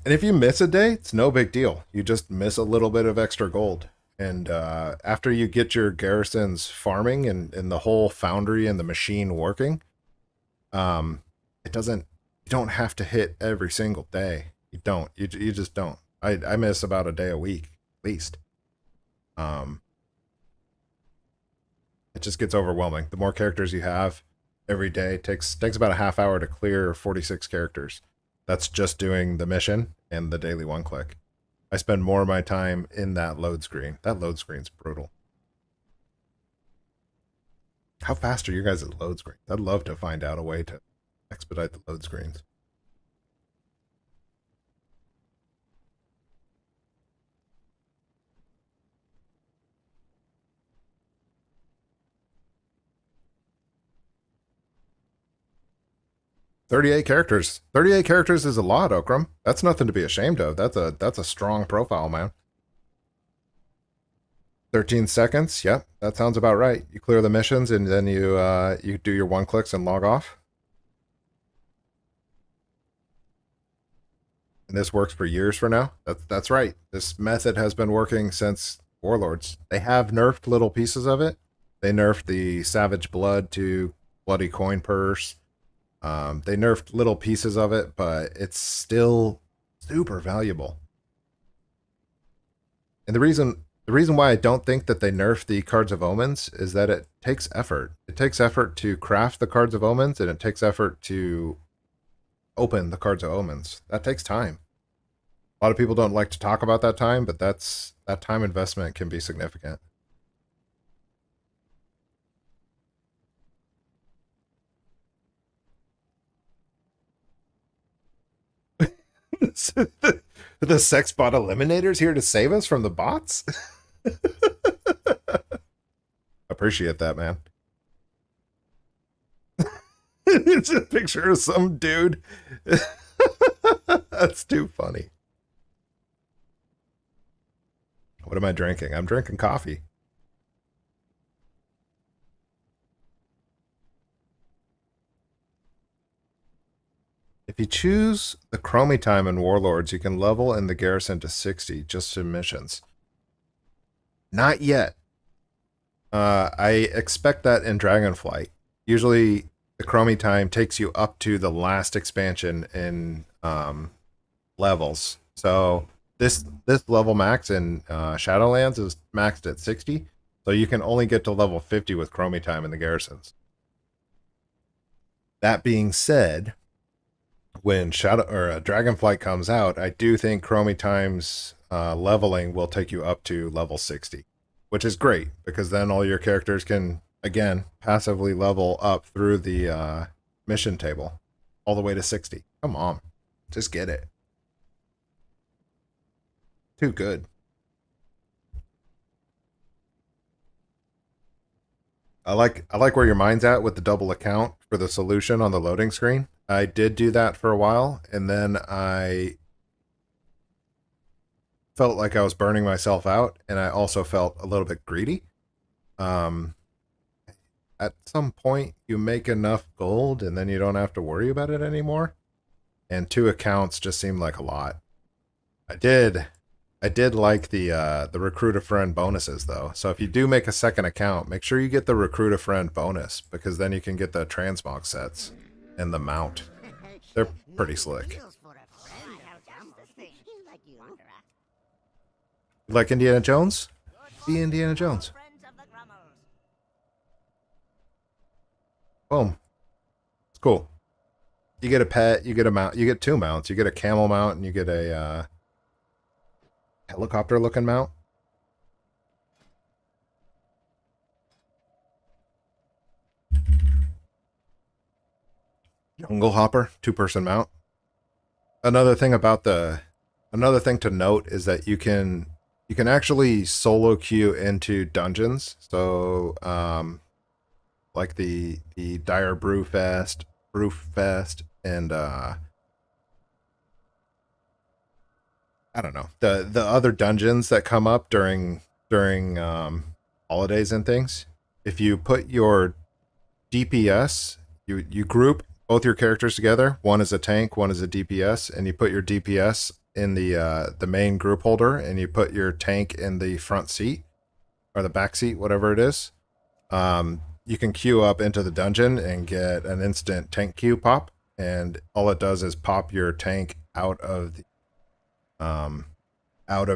And if you miss a day, it's no big deal. You just miss a little bit of extra gold. And after you get your garrisons farming and the whole foundry and the machine working, it doesn't. You don't have to hit every single day. You don't. You just don't. I miss about a day a week at least. Um, it just gets overwhelming. The more characters you have every day takes about a half hour to clear 46 characters. That's just doing the mission and the daily one click. I spend more of my time in that load screen. That load screen's brutal. How fast are you guys at load screens? I'd love to find out a way to expedite the load screens. Thirty-eight characters. 38 characters is a lot, Okram. That's nothing to be ashamed of. That's a strong profile, man. 13 seconds. Yep, that sounds about right. You clear the missions and then you do your one clicks and log off. And this works for years for now. That's right. This method has been working since Warlords. They have nerfed little pieces of it. They nerfed the Savage Blood to Bloody Coin Purse. They nerfed little pieces of it, but it's still super valuable. And the reason why I don't think that they nerf the Cards of Omens is that it takes effort. It takes effort to craft the Cards of Omens, and it takes effort to open the Cards of Omens. That takes time. A lot of people don't like to talk about that time, but that time investment can be significant. The sex bot eliminators here to save us from the bots? Appreciate that, man. It's a picture of some dude. That's too funny. What am I drinking? I'm drinking coffee. If you choose the Chromie time in Warlords, you can level in the garrison to 60 just to missions. Not yet. I expect that in Dragonflight. Usually, the Chromie time takes you up to the last expansion in levels. So this level max in Shadowlands is maxed at 60. So you can only get to level 50 with Chromie time in the garrisons. That being said, when Shadow or Dragonflight comes out, I do think Chromie Time's leveling will take you up to level 60, which is great because then all your characters can again passively level up through the mission table all the way to 60. Come on, just get it. Too good. I like where your mind's at with the double account for the solution on the loading screen. I did do that for a while, and then I felt like I was burning myself out, and I also felt a little bit greedy. Um, at some point, you make enough gold, and then you don't have to worry about it anymore. And two accounts just seemed like a lot. I did. I did like the recruit a friend bonuses though. So if you do make a second account, make sure you get the recruit a friend bonus because then you can get the transmog sets and the mount. They're pretty slick. Like Indiana Jones? Be Indiana Jones. Boom. It's cool. You get a pet, you get a mount, you get two mounts. You get a camel mount and you get a helicopter looking mount. Jungle hopper, two-person mount. Another thing to note is that you can actually solo queue into dungeons. So like the Dire Brewfest, and I don't know, the other dungeons that come up during holidays and things. If you put your DPS, you group both your characters together. One is a tank, one is a DPS, and you put your DPS in the main group holder, and you put your tank in the front seat or the back seat, whatever it is. You can queue up into the dungeon and get an instant tank queue pop, and all it does is pop your tank out of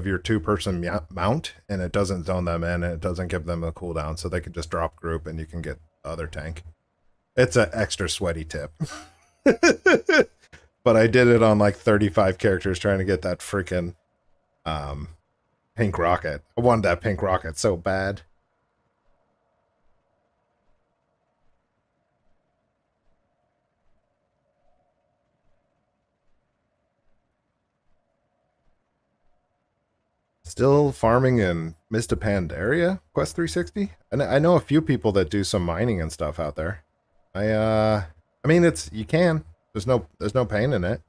your two-person mount, and it doesn't zone them in, and it doesn't give them a cooldown, so they can just drop group, and you can get the other tank. It's an extra sweaty tip. But I did it on like 35 characters trying to get that freaking pink rocket. I wanted that pink rocket so bad. Still farming in Mista Pandaria, Quest360? And I know a few people that do some mining and stuff out there. I mean, you can. There's no pain in it.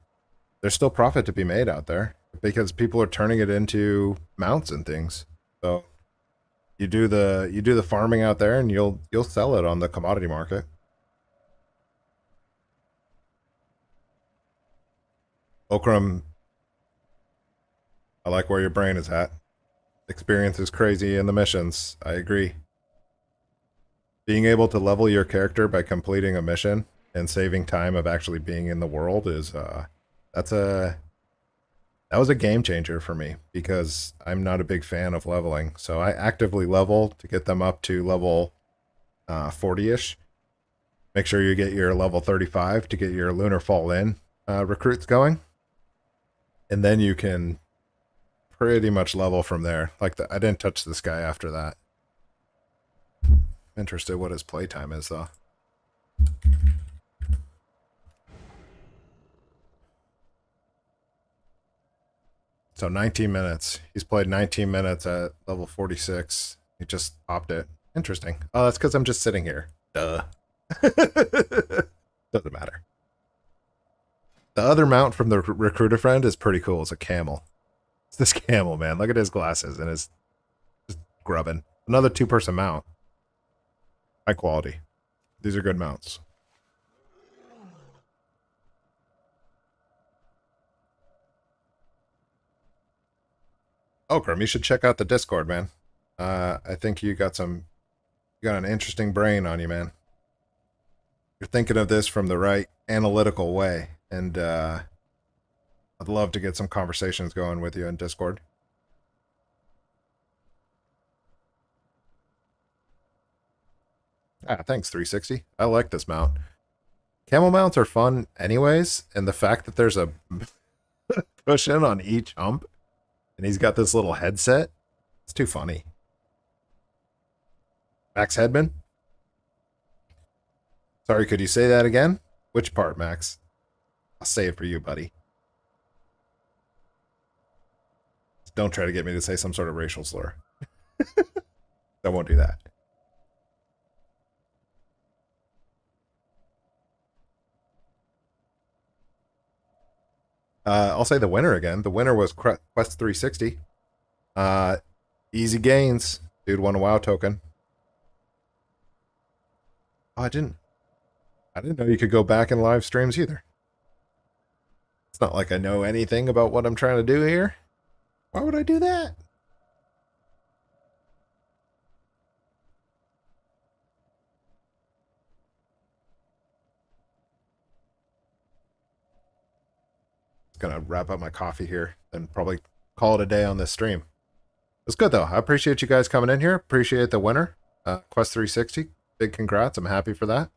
There's still profit to be made out there because people are turning it into mounts and things. So you do the farming out there, and you'll sell it on the commodity market. Okram, I like where your brain is at. Experience is crazy in the missions. I agree. Being able to level your character by completing a mission and saving time of actually being in the world is that was a game changer for me because I'm not a big fan of leveling. So I actively level to get them up to level 40-ish. Make sure you get your level 35 to get your Lunar Fall In recruits going. And then you can pretty much level from there. Like I didn't touch this guy after that. Interested what his playtime is though. So 19 minutes. He's played 19 minutes at level 46. He just popped it. Interesting. Oh, that's because I'm just sitting here. Duh. Doesn't matter. The other mount from the recruiter friend is pretty cool. It's a camel. It's this camel, man. Look at his glasses and his just grubbing. Another two-person mount. High quality. These are good mounts. Oh, Grim, you should check out the Discord, man. I think you got an interesting brain on you, man. You're thinking of this from the right analytical way, and I'd love to get some conversations going with you in Discord. Ah, thanks, 360. I like this mount. Camel mounts are fun anyways, and the fact that there's a cushion on each hump, and he's got this little headset, it's too funny. Max Hedman? Sorry, could you say that again? Which part, Max? I'll say it for you, buddy. Don't try to get me to say some sort of racial slur. I won't do that. I'll say the winner again. The winner was Quest360. Easy gains. Dude won a WoW token. Oh, I didn't know you could go back in live streams either. It's not like I know anything about what I'm trying to do here. Why would I do that? Gonna wrap up my coffee here and probably call it a day on this stream. It's good though. I appreciate you guys coming in here. Appreciate the winner, Quest360. Big congrats. I'm happy for that.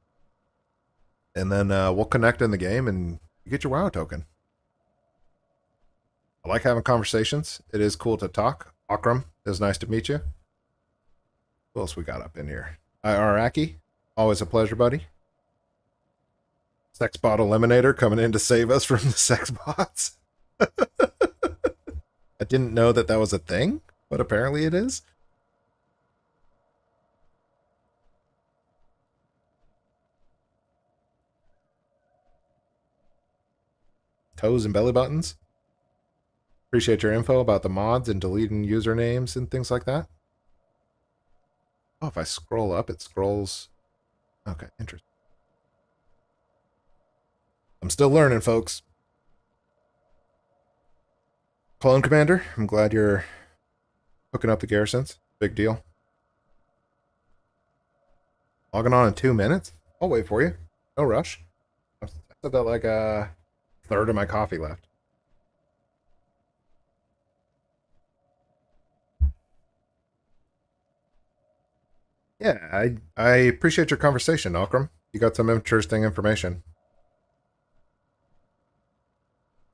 And then we'll connect in the game and you get your WoW token. I like having conversations. It is cool to talk. Akram, it was nice to meet you. Who else we got up in here? Araki, always a pleasure, buddy. Sex bot eliminator coming in to save us from the sex bots. I didn't know that that was a thing, but apparently it is. Toes and belly buttons. Appreciate your info about the mods and deleting usernames and things like that. Oh, if I scroll up, it scrolls. Okay, interesting. I'm still learning, folks. Clone Commander, I'm glad you're hooking up the garrisons. Big deal. Logging on in 2 minutes? I'll wait for you. No rush. I still got like a third of my coffee left. Yeah, I appreciate your conversation, Akram. You got some interesting information.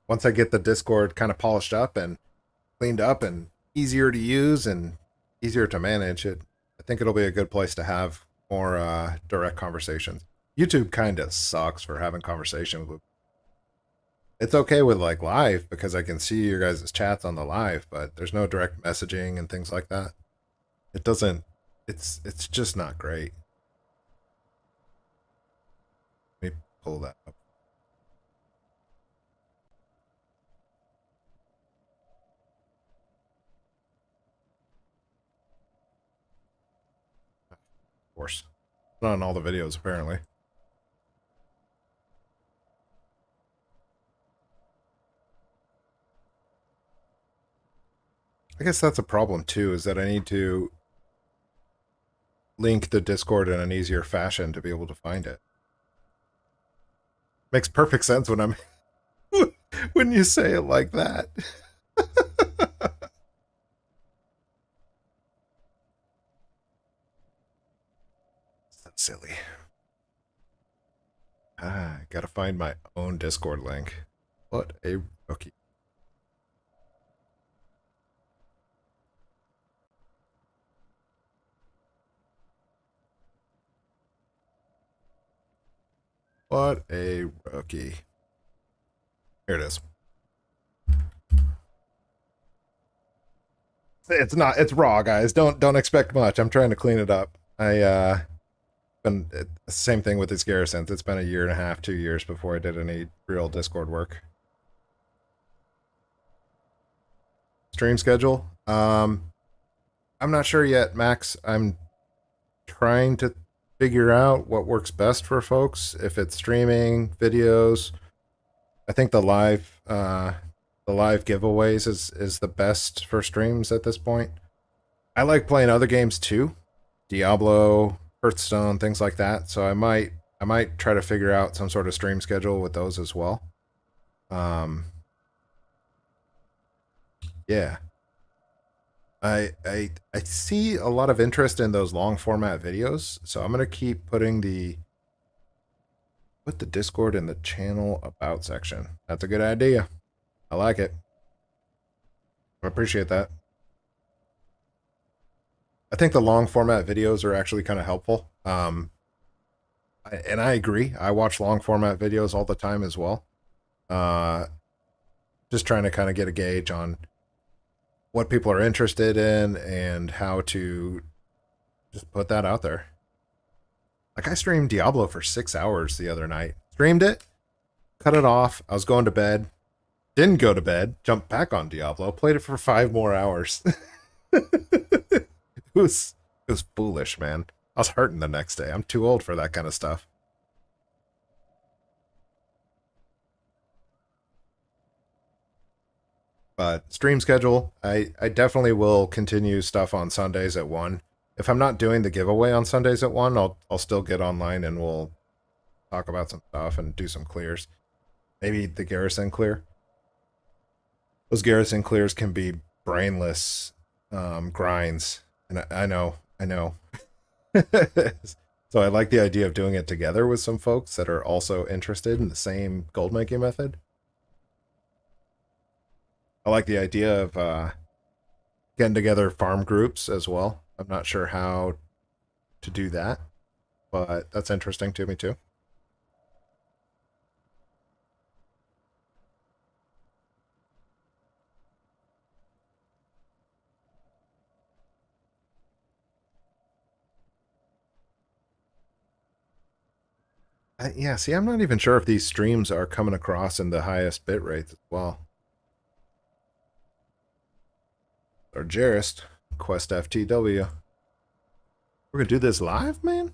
Once I get the Discord kind of polished up and cleaned up and easier to use and easier to manage, I think it'll be a good place to have more direct conversations. YouTube kind of sucks for having conversations with. It's okay with like live because I can see your guys' chats on the live, but there's no direct messaging and things like that. It doesn't. It's just not great. Let me pull that up. Of course, not on all the videos apparently. I guess that's a problem too, is that I need to link the Discord in an easier fashion to be able to find it. Makes perfect sense when I'm when you say it like that. So silly. I gotta find my own Discord link. What a rookie. What a rookie. Here it is. It's raw, guys. Don't expect much. I'm trying to clean it up. Been same thing with these garrisons. It's been a year and a half, 2 years before I did any real Discord work. Stream schedule. I'm not sure yet, Max. I'm trying to figure out what works best for folks. If it's streaming, videos. I think the live giveaways is the best for streams at this point. I like playing other games too. Diablo, Hearthstone, things like that. So I might try to figure out some sort of stream schedule with those as well. Yeah. I see a lot of interest in those long format videos, so I'm gonna keep put the Discord in the channel about section. That's a good idea. I like it. I appreciate that. I think the long format videos are actually kind of helpful. And I agree. I watch long format videos all the time as well. Just trying to kind of get a gauge on what people are interested in and how to just put that out there. Like I streamed Diablo for 6 hours the other night. Streamed it, cut it off. I was going to bed. Didn't go to bed. Jumped back on Diablo. Played it for 5 more hours. it was foolish, man. I was hurting the next day. I'm too old for that kind of stuff. But stream schedule, I definitely will continue stuff on Sundays at 1. If I'm not doing the giveaway on Sundays at 1, I'll still get online and we'll talk about some stuff and do some clears. Maybe the Garrison clear. Those Garrison clears can be brainless grinds. And I know. So I like the idea of doing it together with some folks that are also interested in the same gold making method. I like the idea of getting together farm groups as well. I'm not sure how to do that, but that's interesting to me too. Yeah, see, I'm not even sure if these streams are coming across in the highest bit rates as well. Or Jarist, Quest FTW. We're gonna do this live, man?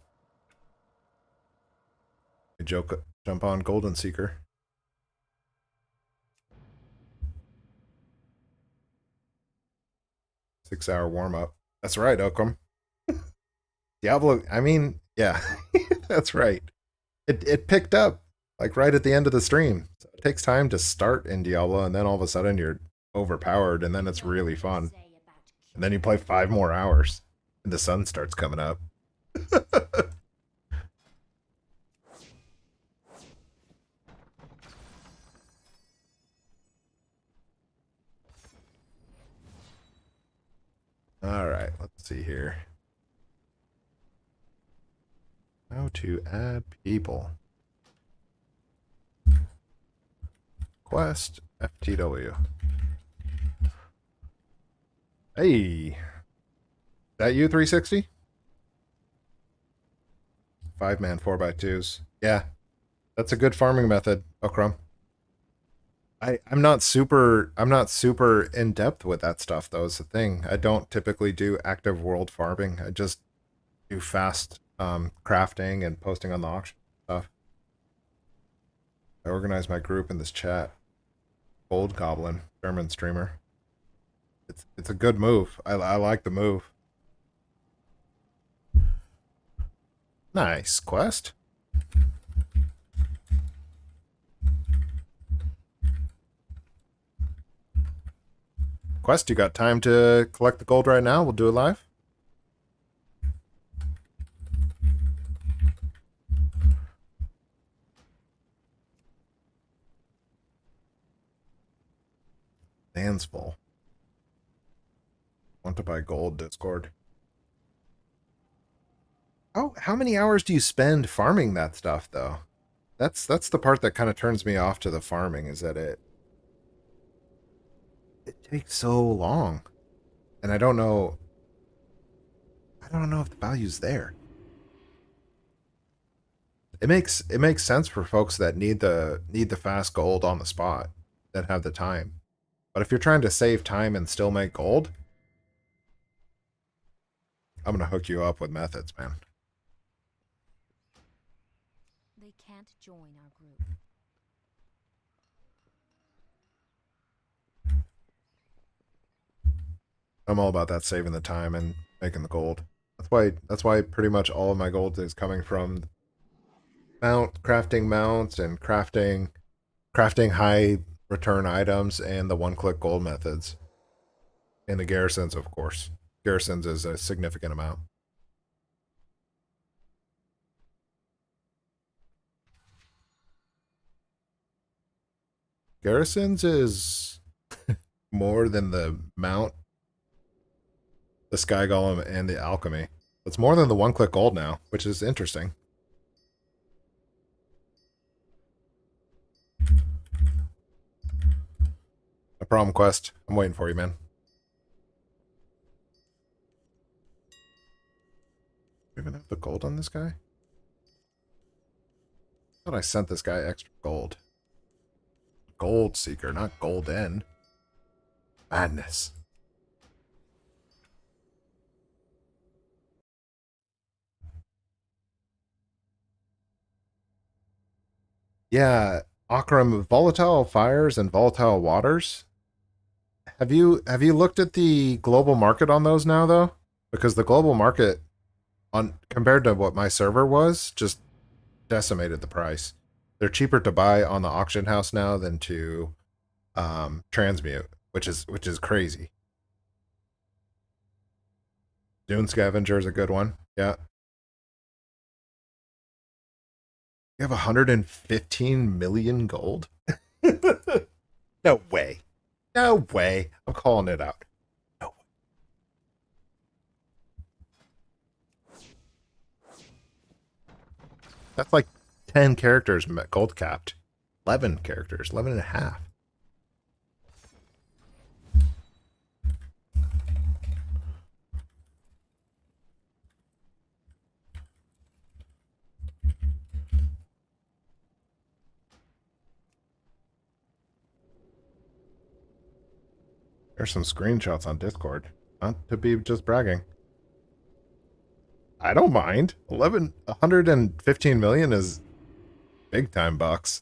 Jump on Golden Seeker. 6-hour warm up. That's right, Oakham. Diablo, I mean, yeah, that's right. It picked up like right at the end of the stream. So it takes time to start in Diablo, and then all of a sudden you're overpowered, and then it's really fun. And then you play 5 more hours, and the sun starts coming up. All right, let's see here. How to add people. Quest FTW. Hey, that you 360? 5-man 4x2s. Yeah, that's a good farming method, Okram. I'm not super in depth with that stuff though, is the thing. I don't typically do active world farming. I just do fast crafting and posting on the auction stuff. I organize my group in this chat. Gold Goblin, German streamer. It's a good move. I like the move. Nice quest. Quest, you got time to collect the gold right now? We'll do it live. Hands full. Want to buy gold, Discord. Oh, how many hours do you spend farming that stuff though? That's the part that kind of turns me off to the farming, is that it takes so long. And I don't know if the value's there. It makes sense for folks that need the fast gold on the spot, that have the time. But if you're trying to save time and still make gold, I'm gonna hook you up with methods, man. They can't join our group. I'm all about that, saving the time and making the gold. That's why pretty much all of my gold is coming from crafting mounts and crafting high return items and the one-click gold methods. And the garrisons, of course. Garrisons is a significant amount. Garrisons is more than the mount, the sky golem, and the alchemy. It's more than the one-click gold now, which is interesting. No problem, Quest. I'm waiting for you, man. We even have the gold on this guy? I thought I sent this guy extra gold. Gold Seeker, not Golden. Madness. Yeah, Akram, volatile fires and volatile waters. Have you looked at the global market on those now though? Because the global market on compared to what my server was just decimated the price. They're cheaper to buy on the auction house now than to transmute, which is crazy. Dune Scavenger is a good one. Yeah. You have 115 million gold? No way. No way. I'm calling it out. No. That's like 10 characters gold capped. 11 characters, 11 and a half. There's some screenshots on Discord. Not to be just bragging. I don't mind. 115 million is big time bucks.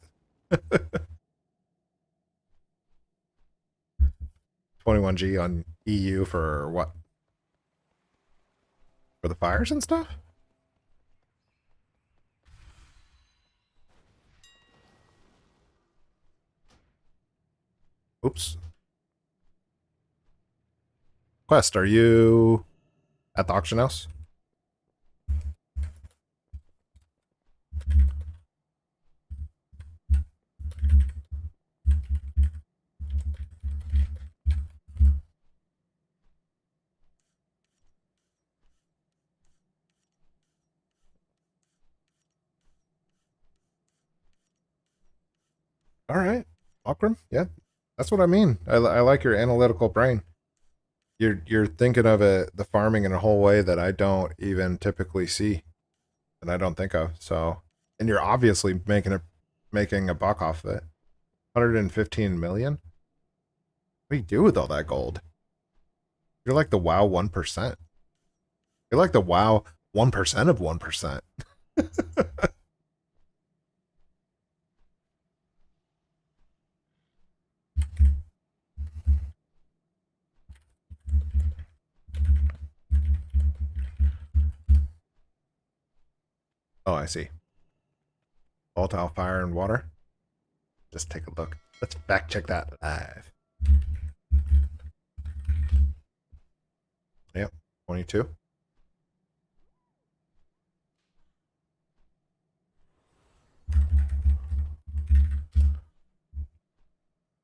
21G on EU for what? For the fires and stuff? Oops. Quest, are you at the auction house? All right. Akram? Yeah. That's what I mean. I like your analytical brain. You're thinking of it, the farming in a whole way that I don't even typically see and I don't think of. So, and you're obviously making a buck off of it. 115 million? What do you do with all that gold? You're like the WoW 1%. You're like the WoW 1% of 1%. Oh, I see. Volatile fire and water. Just take a look. Let's fact check that live. Yep, 22.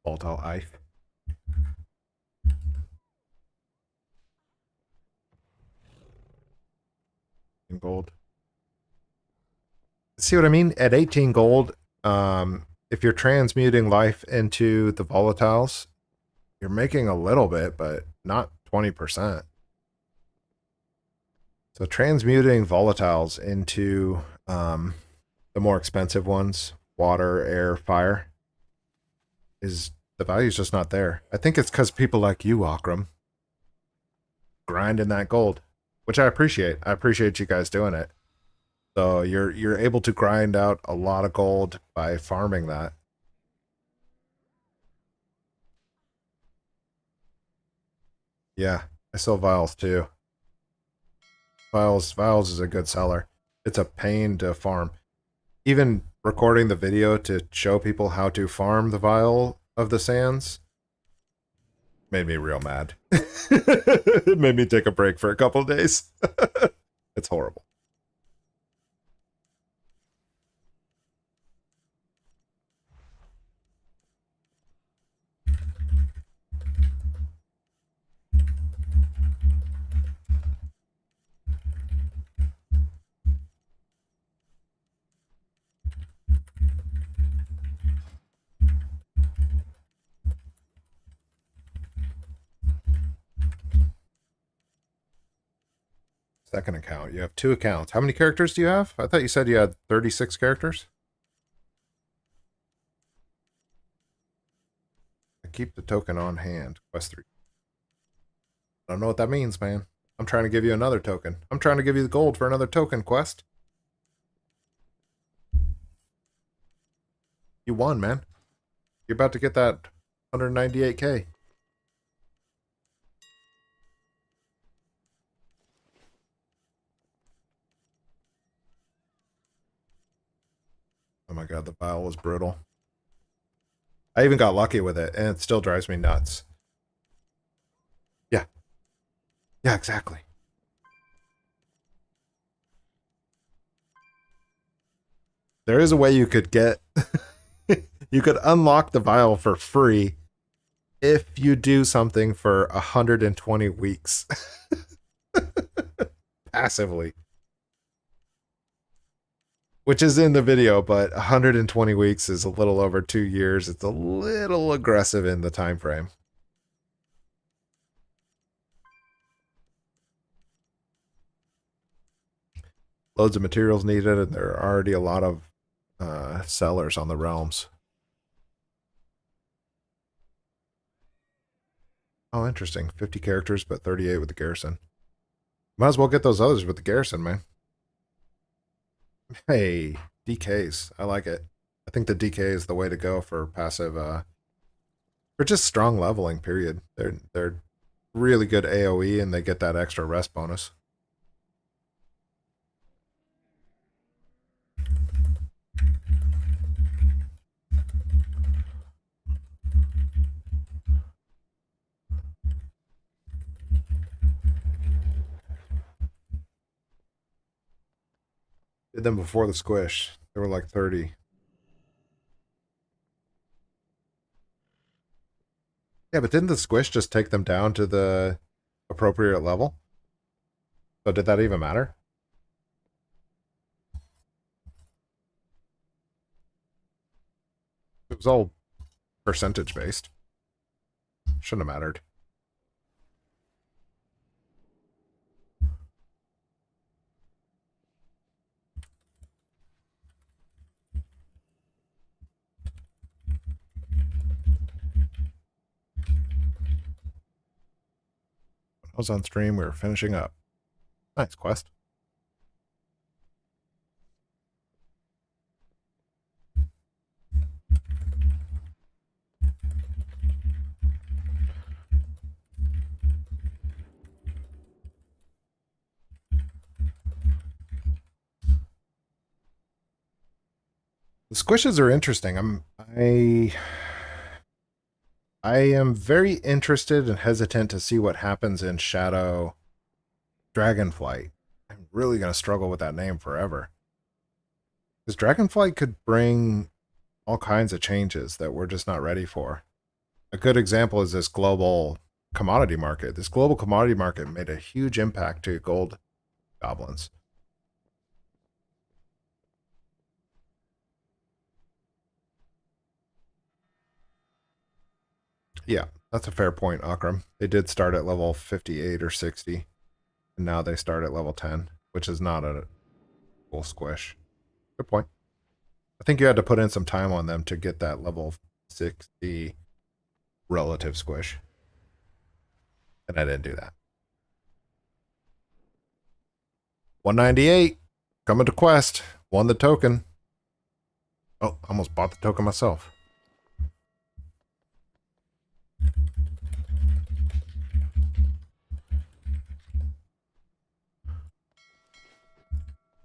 Volatile ice and gold. See what I mean? At 18 gold, if you're transmuting life into the volatiles, you're making a little bit, but not 20%. So transmuting volatiles into the more expensive ones, water, air, fire, is the value's just not there. I think it's because people like you, Akram, grinding that gold, which I appreciate. I appreciate you guys doing it. So you're able to grind out a lot of gold by farming that. Yeah, I sell vials too. Vials is a good seller. It's a pain to farm. Even recording the video to show people how to farm the vial of the sands made me real mad. It made me take a break for a couple of days. It's horrible. Second account. You have two accounts. How many characters do you have? I thought you said you had 36 characters. I keep the token on hand. Quest 3. I don't know what that means, man. I'm trying to give you another token. I'm trying to give you the gold for another token, Quest. You won, man. You're about to get that 198k. my god, the vial was brutal. I even got lucky with it, and it still drives me nuts. Yeah. Yeah, exactly. There is a way you could get... you could unlock the vial for free if you do something for 120 weeks. Passively. Which is in the video, but 120 weeks is a little over 2 years. It's a little aggressive in the time frame. Loads of materials needed, and there are already a lot of sellers on the realms. Oh, interesting. 50 characters, but 38 with the garrison. Might as well get those others with the garrison, man. Hey, DKs. I like it. I think the DK is the way to go for passive, for just strong leveling, period. They're really good AoE, and they get that extra rest bonus. Did them before the squish. They were like 30. Yeah, but didn't the squish just take them down to the appropriate level? So did that even matter? It was all percentage based. Shouldn't have mattered. I was on stream, we were finishing up. Nice quest. The squishes are interesting. I am very interested and hesitant to see what happens in Shadow Dragonflight. I'm really going to struggle with that name forever. Because Dragonflight could bring all kinds of changes that we're just not ready for. A good example is this global commodity market. This global commodity market made a huge impact to gold goblins. Yeah, that's a fair point, Akram. They did start at level 58 or 60, and now they start at level 10, which is not a full squish. Good point. I think you had to put in some time on them to get that level 60 relative squish. And I didn't do that. 198. Coming to Quest. Won the token. Oh, almost bought the token myself.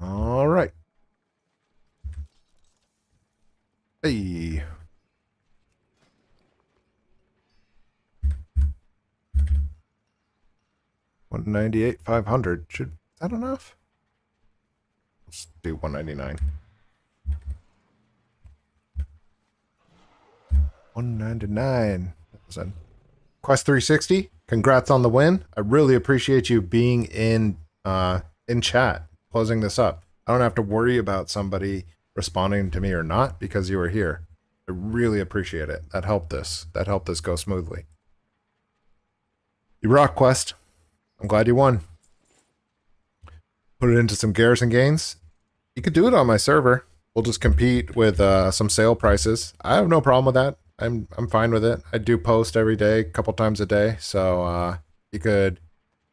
All right. Hey. $198, $500. Is that enough? Let's do $199. $199. Quest360. Congrats on the win. I really appreciate you being in chat, closing this up. I don't have to worry about somebody responding to me or not because you were here. I really appreciate it. That helped this. That helped this go smoothly. You rock, Quest. I'm glad you won. Put it into some garrison gains. You could do it on my server. We'll just compete with some sale prices. I have no problem with that. I'm fine with it. I do post every day, a couple times a day. So you could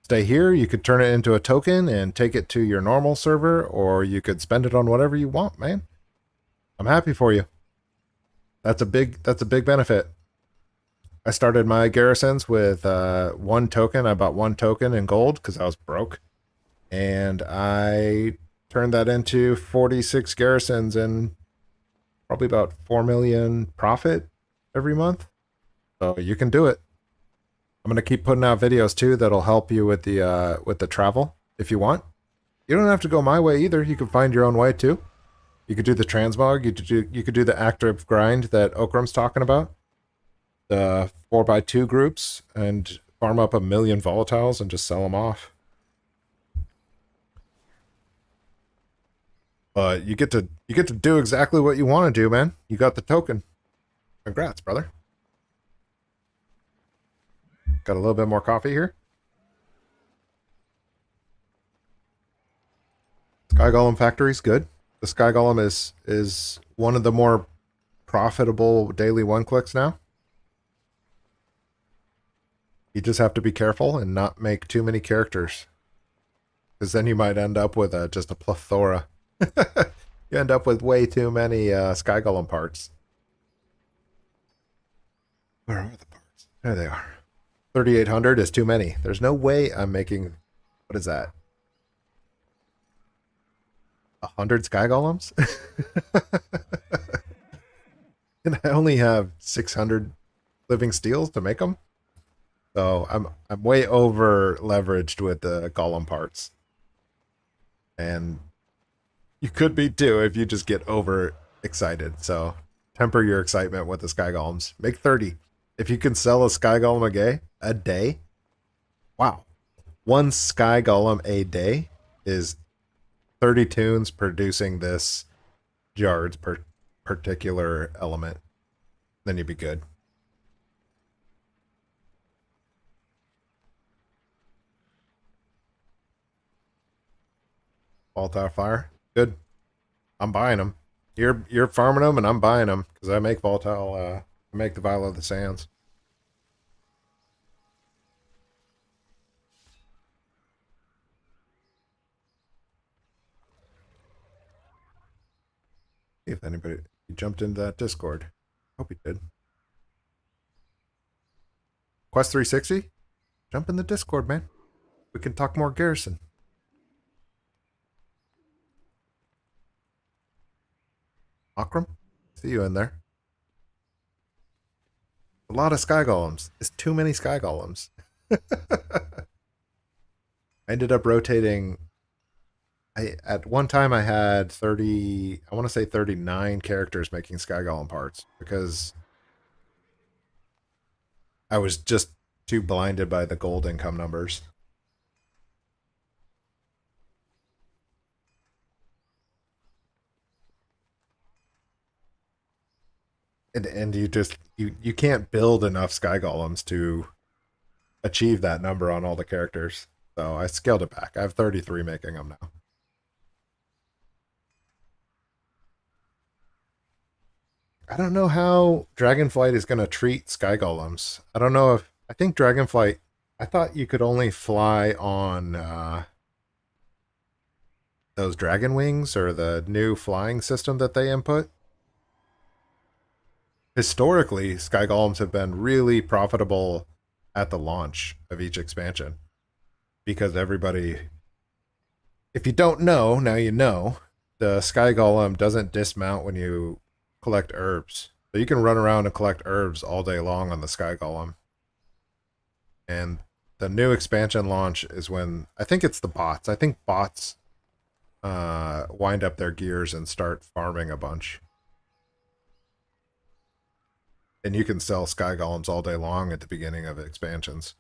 stay here. You could turn it into a token and take it to your normal server, or you could spend it on whatever you want, man. I'm happy for you. That's a big benefit. I started my garrisons with one token. I bought one token in gold because I was broke. And I turned that into 46 garrisons in probably about 4 million profit every month. So you can do it. I'm gonna keep putting out videos too that'll help you with the travel if you want. You don't have to go my way either. You can find your own way too. You could do the transmog. You could do the active grind that Okram's talking about. The 4x2 groups and farm up 1 million volatiles and just sell them off. But you get to do exactly what you want to do, man. You got the token. Congrats, brother. Got a little bit more coffee here. Sky Golem Factory's good. The Sky Golem is one of the more profitable daily one clicks now. You just have to be careful and not make too many characters, because then you might end up with just a plethora. You end up with way too many Sky Golem parts. Where are the parts? There they are. 3,800 is too many. There's no way I'm making. What is that? 100 Sky Golems? And I only have 600 living steels to make them. So I'm way over leveraged with the golem parts. And you could be too if you just get over excited. So temper your excitement with the Sky Golems. Make 30. If you can sell a Sky Golem a day, wow. One Sky Golem a day is 30 tunes producing this Jard's particular element. Then you'd be good. Volatile Fire. Good. I'm buying them. You're farming them and I'm buying them because I make volatile. I make the Vial of the Sands. See if anybody jumped into that Discord. Hope he did. Quest360, jump in the Discord, man. We can talk more Garrison. Akram, see you in there. A lot of Sky Golems. It's too many Sky Golems. I ended up rotating. At one time I had 30, I want to say 39 characters making Sky Golem parts because I was just too blinded by the gold income numbers. And you can't build enough Sky Golems to achieve that number on all the characters. So I scaled it back. I have 33 making them now. I don't know how Dragonflight is going to treat Sky Golems. I don't know if I think Dragonflight. I thought you could only fly on those dragon wings or the new flying system that they input. Historically, Sky Golems have been really profitable at the launch of each expansion because everybody. If you don't know, now you know. The Sky Golem doesn't dismount when you collect herbs. So you can run around and collect herbs all day long on the Sky Golem. And the new expansion launch is when I think it's the bots. I think bots wind up their gears and start farming a bunch. And you can sell Sky Golems all day long at the beginning of expansions.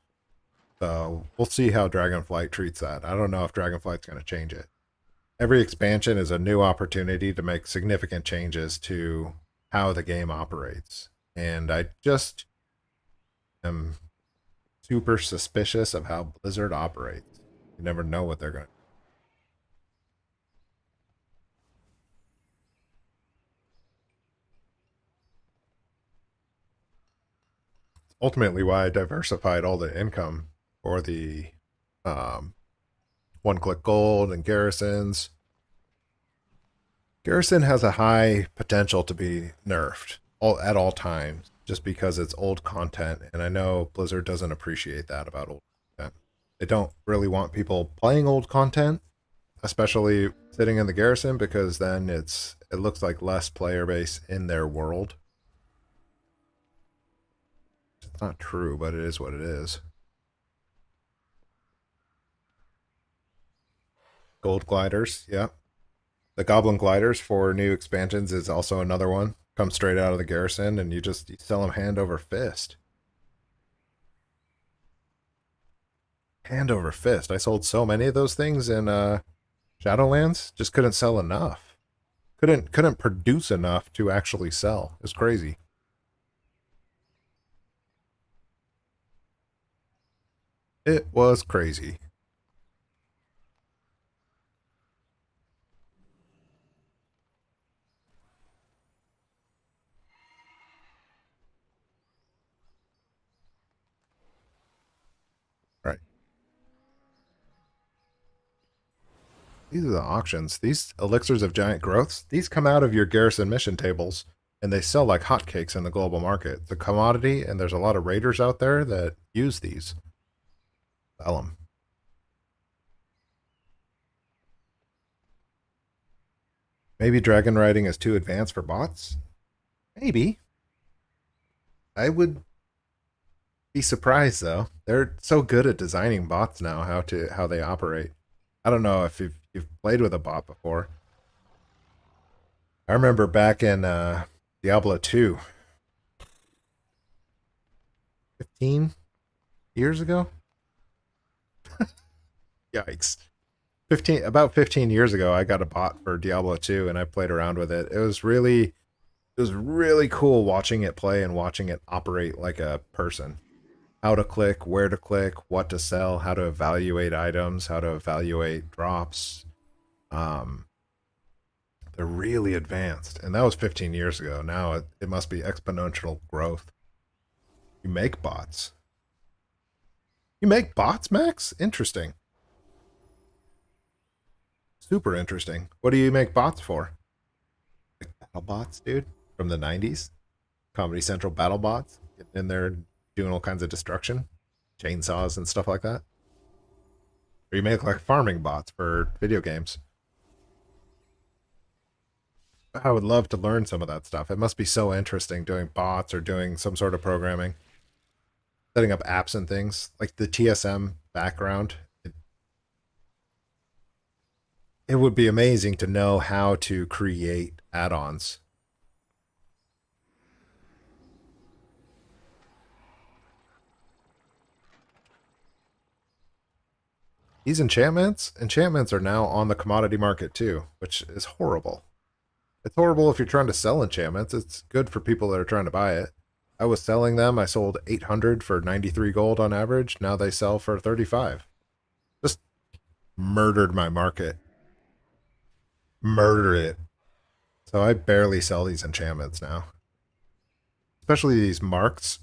So we'll see how Dragonflight treats that. I don't know if Dragonflight's going to change it. Every expansion is a new opportunity to make significant changes to how the game operates. And I just am super suspicious of how Blizzard operates. You never know what they're going to. Ultimately, why I diversified all the income for the one-click gold and garrisons. Garrison has a high potential to be nerfed at all times just because it's old content, and I know Blizzard doesn't appreciate that about old content. They don't really want people playing old content, especially sitting in the garrison, because then it's it looks like less player base in their world. It's not true, but it is what it is. Gold gliders, yeah. The goblin gliders for new expansions is also another one. Come straight out of the garrison, and you sell them hand over fist. Hand over fist. I sold so many of those things in Shadowlands. Just couldn't sell enough. Couldn't produce enough to actually sell. It's crazy. It was crazy. Right. These are the auctions. These elixirs of giant growths, these come out of your garrison mission tables and they sell like hotcakes in the global market. It's a commodity, and there's a lot of raiders out there that use these. Sell them. Maybe dragon riding is too advanced for bots? Maybe. I would be surprised though. They're so good at designing bots now, how they operate. I don't know if you've played with a bot before. I remember back in Diablo 2, 15 years ago. Yikes. 15 years ago I got a bot for Diablo 2 and I played around with it. It was really cool watching it play and watching it operate like a person. How to click, where to click, what to sell, how to evaluate items, how to evaluate drops. Um, they're really advanced, and that was 15 years ago. Now it must be exponential growth. You make bots. You make bots, Max? Interesting. Super interesting. What do you make bots for? Like battle bots, dude, from the 90s. Comedy Central battle bots getting in there doing all kinds of destruction, chainsaws and stuff like that. Or you make like farming bots for video games. I would love to learn some of that stuff. It must be so interesting doing bots or doing some sort of programming, setting up apps and things like the TSM background. It would be amazing to know how to create add-ons. These enchantments are now on the commodity market too, which is horrible. It's horrible if you're trying to sell enchantments. It's good for people that are trying to buy it. I was selling them. I sold 800 for 93 gold on average. Now they sell for 35. Just murdered my market. Murder it. So I barely sell these enchantments now. Especially these marks,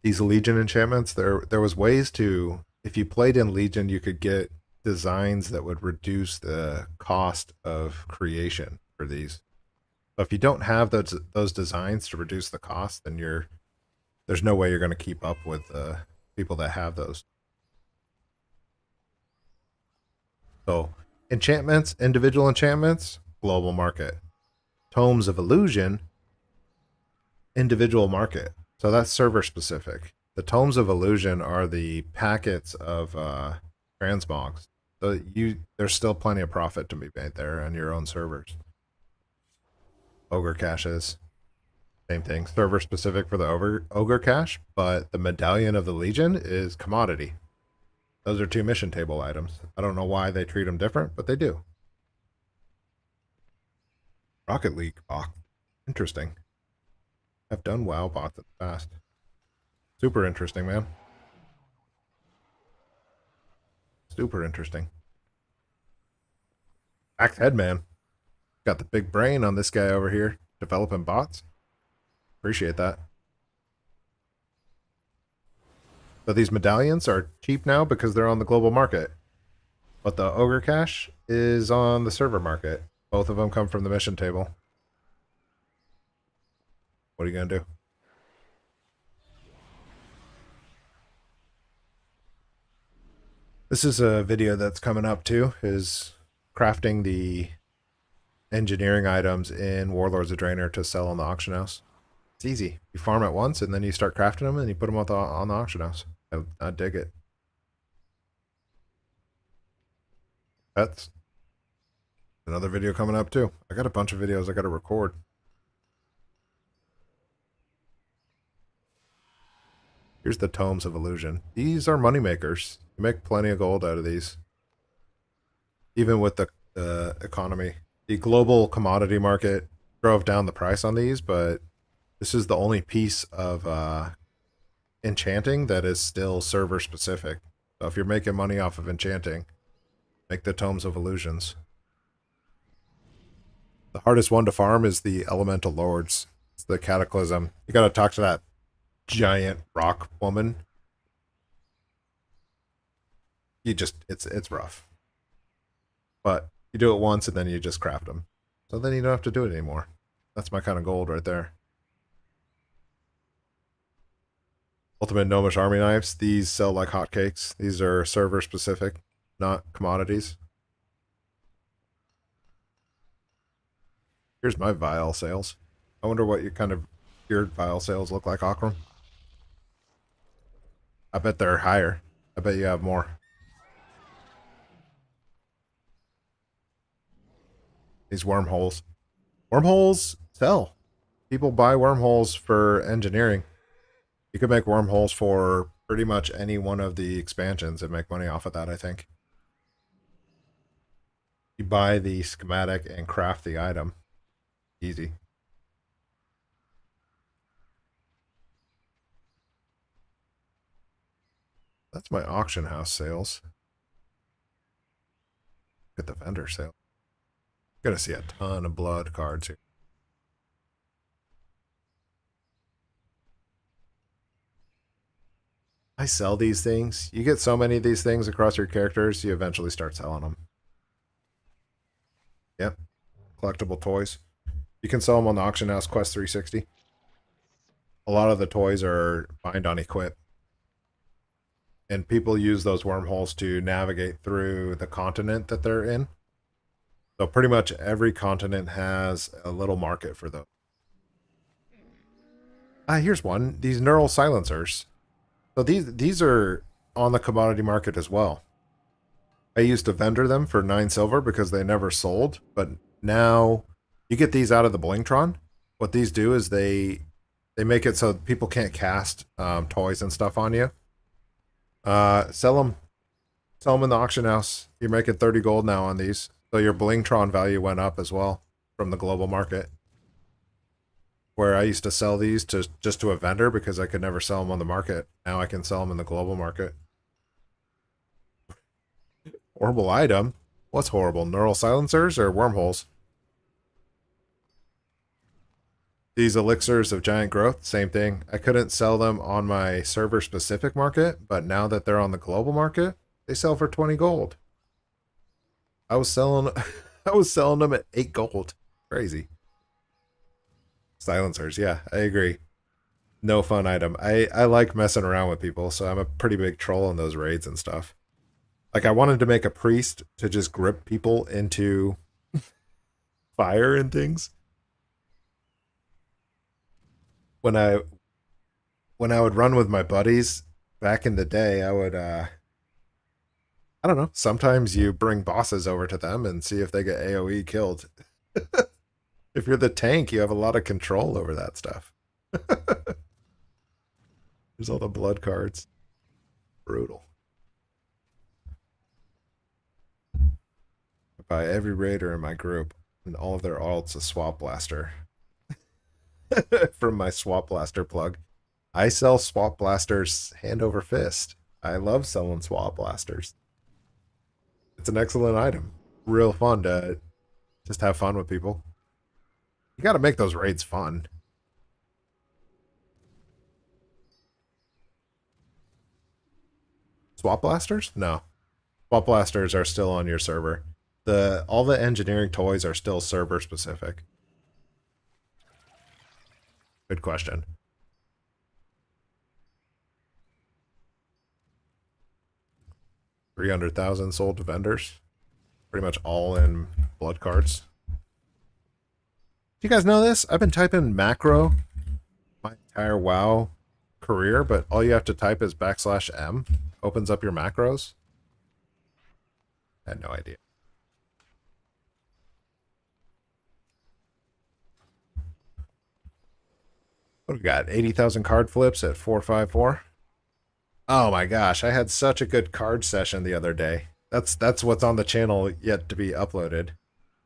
these Legion enchantments. There was ways to, if you played in Legion, you could get designs that would reduce the cost of creation for these. So if you don't have those designs to reduce the cost, then there's no way you're going to keep up with the people that have those. So enchantments, individual enchantments, global market. Tomes of illusion, individual market. So that's server specific. The tomes of illusion are the packets of transmogs. So there's still plenty of profit to be made there on your own servers. Ogre caches, same thing. Server specific for the ogre cache, but the medallion of the Legion is commodity. Those are two mission table items. I don't know why they treat them different, but they do. Rocket League box. Interesting. I've done WoW bots in the past. Super interesting, man. Super interesting. Axe Headman. Got the big brain on this guy over here developing bots. Appreciate that. So these medallions are cheap now because they're on the global market. But the Ogre Cache is on the server market. Both of them come from the mission table. What are you going to do? This is a video that's coming up too, is crafting the engineering items in Warlords of Draenor to sell on the auction house. It's easy. You farm it once, and then you start crafting them, and you put them on the auction house. I dig it. That's another video coming up too. I got a bunch of videos I got to record. Here's the Tomes of Illusion. These are money makers. You make plenty of gold out of these, even with the economy. The global commodity market drove down the price on these, but this is the only piece of enchanting that is still server specific. So if you're making money off of enchanting, make the Tomes of Illusions. The hardest one to farm is the Elemental Lords. It's the Cataclysm. You gotta talk to that giant rock woman. It's rough. But you do it once and then you just craft them. So then you don't have to do it anymore. That's my kind of gold right there. Ultimate Gnomish Army Knives. These sell like hotcakes. These are server specific, not commodities. Here's my vial sales. I wonder what your vial sales look like, Akram. I bet they're higher. I bet you have more. These wormholes. Wormholes sell. People buy wormholes for engineering. You could make wormholes for pretty much any one of the expansions and make money off of that, I think. You buy the schematic and craft the item. Easy. That's my auction house sales. Look at the vendor sale. Gonna see a ton of blood cards here. I sell these things. You get so many of these things across your characters, you eventually start selling them. Yep. Collectible toys. You can sell them on the auction house Quest360. A lot of the toys are bind on equip. And people use those wormholes to navigate through the continent that they're in. So pretty much every continent has a little market for those. Here's one. These neural silencers. So these are on the commodity market as well. I used to vendor them for 9 silver because they never sold, but now you get these out of the Blingtron. What these do is they make it so people can't cast toys and stuff on you. Sell them in the auction house. You're making 30 gold now on these, so your Blingtron value went up as well from the global market. Where I used to sell these just to a vendor because I could never sell them on the market. Now I can sell them in the global market. Horrible item. What's horrible? Neural silencers or wormholes? These elixirs of giant growth, same thing. I couldn't sell them on my server specific market, but now that they're on the global market, they sell for 20 gold. I was selling them at 8 gold. Crazy. Silencers, yeah, I agree. No fun item. I like messing around with people, so I'm a pretty big troll in those raids and stuff. Like, I wanted to make a priest to just grip people into fire and things. When I would run with my buddies back in the day, I would I don't know, sometimes you bring bosses over to them and see if they get AoE killed. If you're the tank, you have a lot of control over that stuff. There's all the blood cards. Brutal. I buy every raider in my group, and all of their alts a swap blaster. From my swap blaster plug. I sell swap blasters hand over fist. I love selling swap blasters. It's an excellent item. Real fun to just have fun with people. You got to make those raids fun. Swap blasters? No. Swap blasters are still on your server. All the engineering toys are still server specific. Good question. 300,000 sold to vendors. Pretty much all in blood cards. Do you guys know this? I've been typing macro my entire WoW career, but all you have to type is \M. Opens up your macros. I had no idea. What do we got? 80,000 card flips at 454. Oh my gosh, I had such a good card session the other day. That's what's on the channel yet to be uploaded.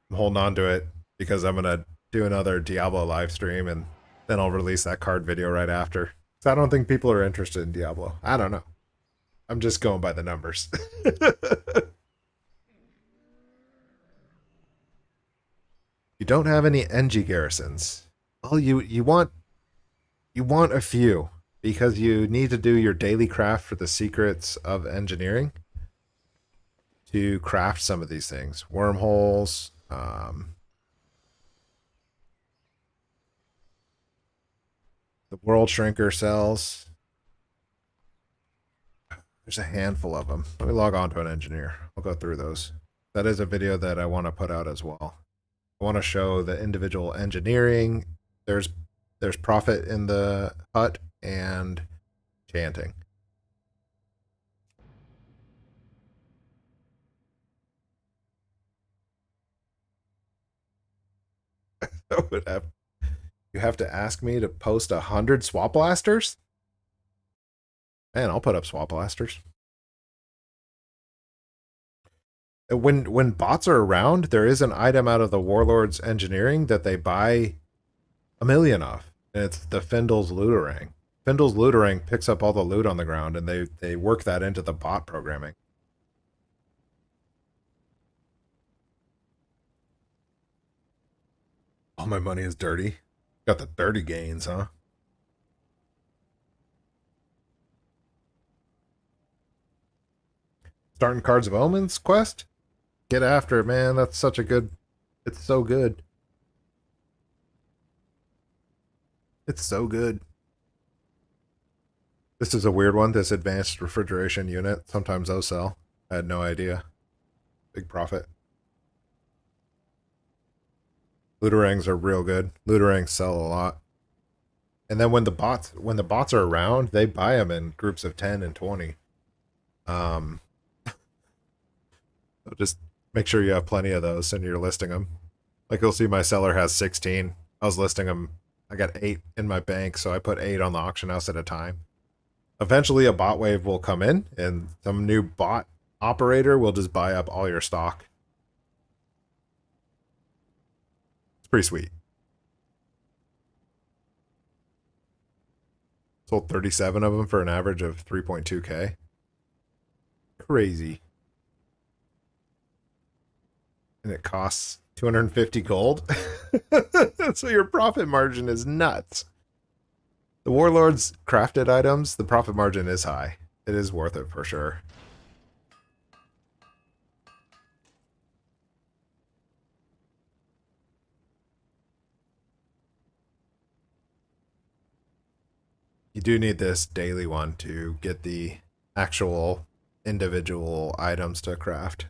I'm holding on to it because I'm gonna do another Diablo live stream and then I'll release that card video right after. So I don't think people are interested in Diablo. I don't know. I'm just going by the numbers. You don't have any NG garrisons. Well, you want a few because you need to do your daily craft for the secrets of engineering to craft some of these things. Wormholes, the world shrinker cells. There's a handful of them. Let me log on to an engineer. I'll go through those. That is a video that I want to put out as well. I want to show the individual engineering. There's profit in the hut and chanting. You have to ask me to post 100 swap blasters? Man, I'll put up swap blasters. When bots are around, there is an item out of the Warlord's engineering that they buy 1,000,000 of. And it's the Findle's Looterang. Findle's Looterang picks up all the loot on the ground and they work that into the bot programming. All my money is dirty. Got the dirty gains, huh? Starting Cards of Omens quest? Get after it, man. That's such a good... It's so good. It's so good. This is a weird one, this advanced refrigeration unit. Sometimes those sell. I had no idea. Big profit. Looterangs are real good. Looterangs sell a lot. And then when the bots are around, they buy them in groups of 10 and 20. So just make sure you have plenty of those and you're listing them. Like you'll see my seller has 16. I was listing them. I got 8 in my bank, so I put 8 on the auction house at a time. Eventually a bot wave will come in and some new bot operator will just buy up all your stock. It's pretty sweet. Sold 37 of them for an average of 3.2k. Crazy. And it costs 250 gold. So your profit margin is nuts. The Warlord's crafted items, the profit margin is high. It is worth it for sure. You do need this daily one to get the actual individual items to craft.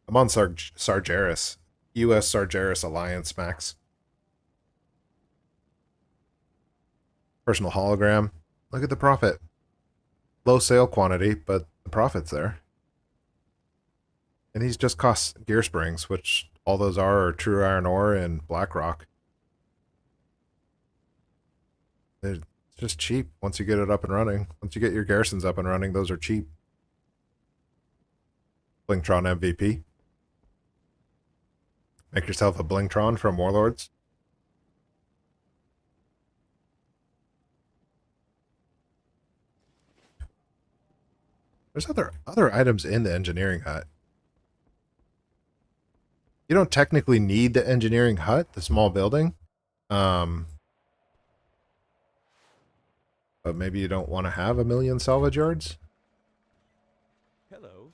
I'm on Sargeras. US Sargeras Alliance Max. Personal hologram. Look at the profit. Low sale quantity, but the profit's there. And these just cost gear springs, which all those are true iron ore and black rock. It's just cheap once you get it up and running. Once you get your garrisons up and running, those are cheap. Blingtron MVP. Make yourself a Blingtron from Warlords. There's other items in the engineering hut. You don't technically need the engineering hut, the small building. But maybe you don't want to have 1,000,000 salvage yards. Hello.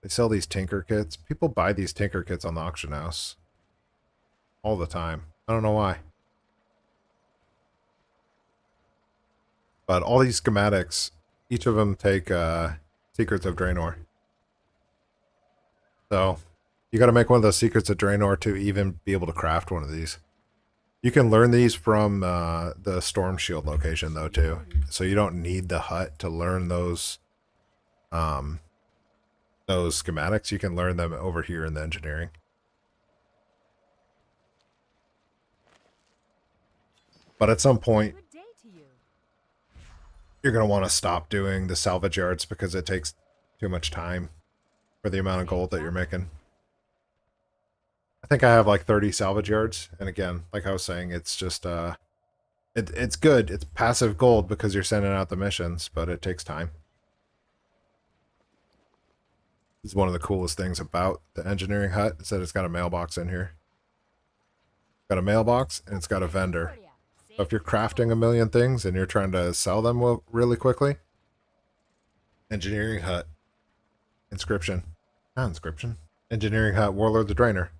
They sell these tinker kits. People buy these tinker kits on the auction house all the time. I don't know why. But all these schematics, each of them take Secrets of Draenor. So You got to make one of those secrets of Draenor to even be able to craft one of these. You can learn these from the Storm Shield location though too, so you don't need the hut to learn those schematics. You can learn them over here in the engineering. But at some point, Good day to you. you're going to want to stop doing the salvage yards because it takes too much time for the amount of gold that you're making. I think I have like 30 salvage yards, and again, like I was saying, it's just it's good. It's passive gold because you're sending out the missions, but it takes time. This is one of the coolest things about the engineering hut is that it's got a mailbox in here. Got a mailbox and it's got a vendor. So if you're crafting a million things and you're trying to sell them really quickly, engineering hut, inscription, not inscription, engineering hut, warlord the drainer.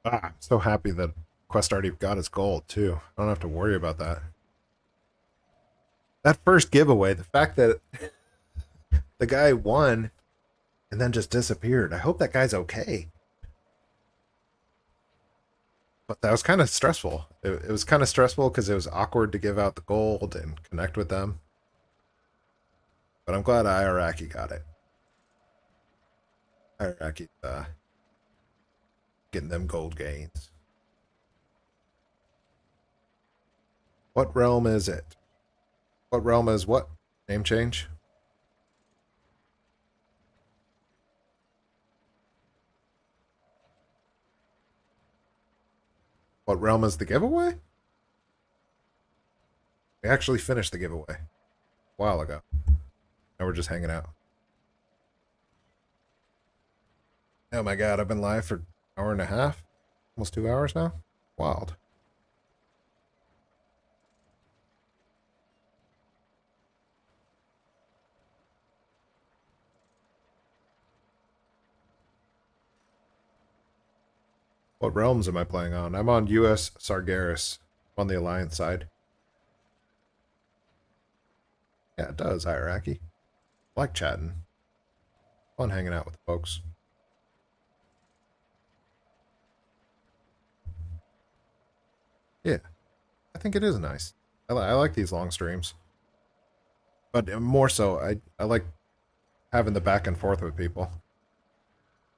I'm so happy that Quest already got his gold too. I don't have to worry about that. That first giveaway, the fact that the guy won and then just disappeared. I hope that guy's okay. But that was kind of stressful. It was kind of stressful because it was awkward to give out the gold and connect with them. But I'm glad Iraqi got it. Iraqi getting them gold gains. What realm is it? What realm is what? Name change? What realm is the giveaway? We actually finished the giveaway a while ago. Now we're just hanging out. Oh my god, I've been live for an hour and a half? Almost 2 hours now? Wild. What realms am I playing on? I'm on US Sargeras. I'm on the Alliance side. Yeah, it does, Iraqi. I like chatting. Fun hanging out with the folks. Yeah, I think it is nice. I like these long streams. But more so, I like having the back and forth with people.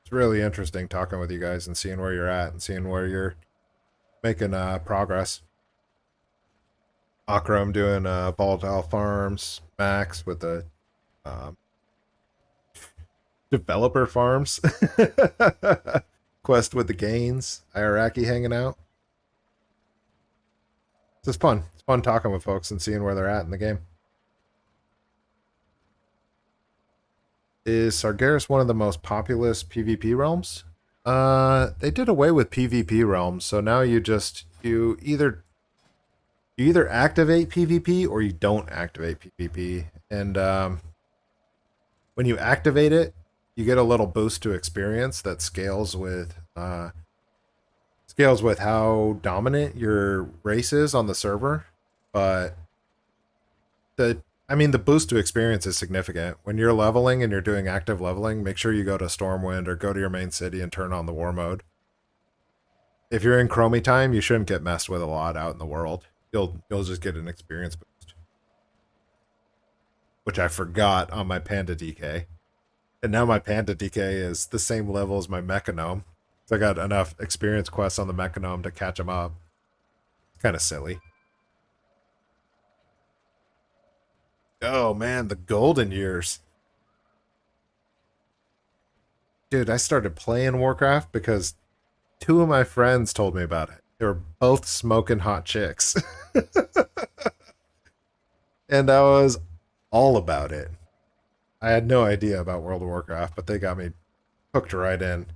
It's really interesting talking with you guys and seeing where you're at and seeing where you're making progress. Akram doing volatile farms, Max with the developer farms, Quest with the gains, Iraqi hanging out. It's just fun. It's fun talking with folks and seeing where they're at in the game. Is Sargeras one of the most populous PvP realms? They did away with PvP realms, so now you either activate PvP or you don't activate PvP. And when you activate it, you get a little boost to experience that scales with how dominant your race is on the server. But the boost to experience is significant. When you're leveling and you're doing active leveling, make sure you go to Stormwind or go to your main city and turn on the war mode. If you're in Chromie time, you shouldn't get messed with a lot out in the world. You'll just get an experience boost. Which I forgot on my Panda DK. And now my Panda DK is the same level as my Mechanome. So I got enough experience quests on the Mechanome to catch him up. It's kind of silly. Oh man, the golden years. Dude, I started playing Warcraft because two of my friends told me about it. They were both smoking hot chicks. And I was all about it. I had no idea about World of Warcraft, but they got me hooked right in.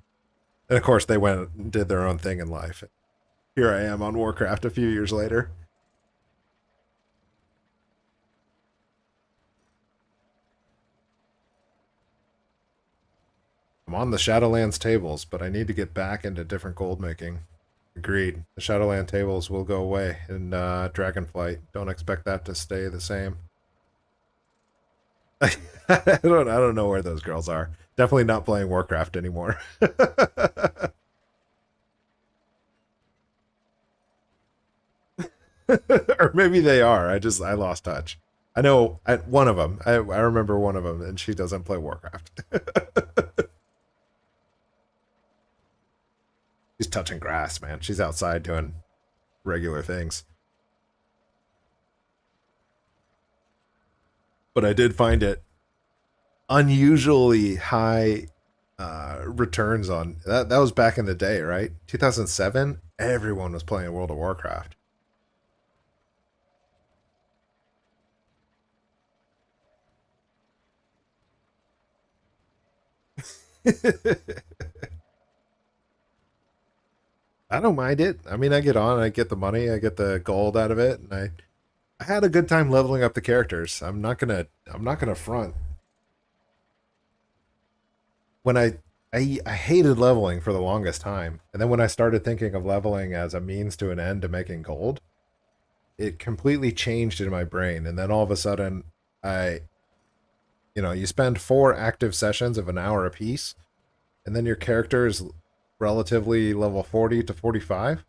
And of course, they went and did their own thing in life. Here I am on Warcraft a few years later. I'm on the Shadowlands tables, but I need to get back into different gold making. Agreed. The Shadowland tables will go away in Dragonflight. Don't expect that to stay the same. I don't know where those girls are. Definitely not playing Warcraft anymore. Or maybe they are. I lost touch. I know one of them. I remember one of them, and she doesn't play Warcraft. She's touching grass, man. She's outside doing regular things. But I did find it unusually high returns on that. That was back in the day, right? 2007. Everyone was playing World of Warcraft. I don't mind it. I mean, I get on, I get the money, I get the gold out of it, and I had a good time leveling up the characters. I'm not gonna front. When I hated leveling for the longest time, and then when I started thinking of leveling as a means to an end to making gold, it completely changed in my brain. And then all of a sudden, I, you spend 4 active sessions of an hour apiece, and then your character is relatively level 40 to 45.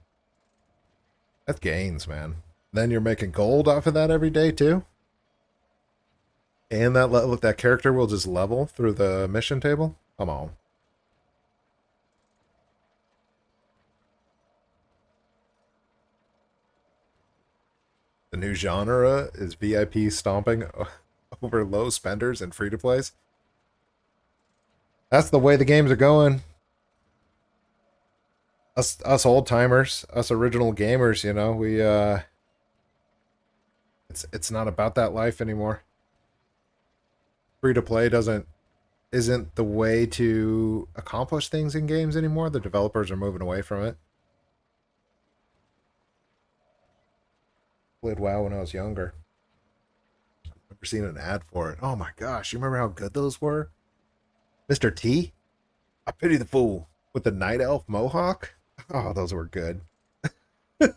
That's gains, man. Then you're making gold off of that every day too. And that character will just level through the mission table. Come on. The new genre is VIP stomping over low spenders and free to plays. That's the way the games are going. Us old timers, us original gamers, we it's not about that life anymore. Free to play doesn't isn't the way to accomplish things in games anymore. The developers are moving away from it. Played WoW when I was younger. Never seen an ad for it. Oh my gosh, you remember how good those were? Mr. T? I pity the fool with the night elf mohawk. Oh, those were good. Those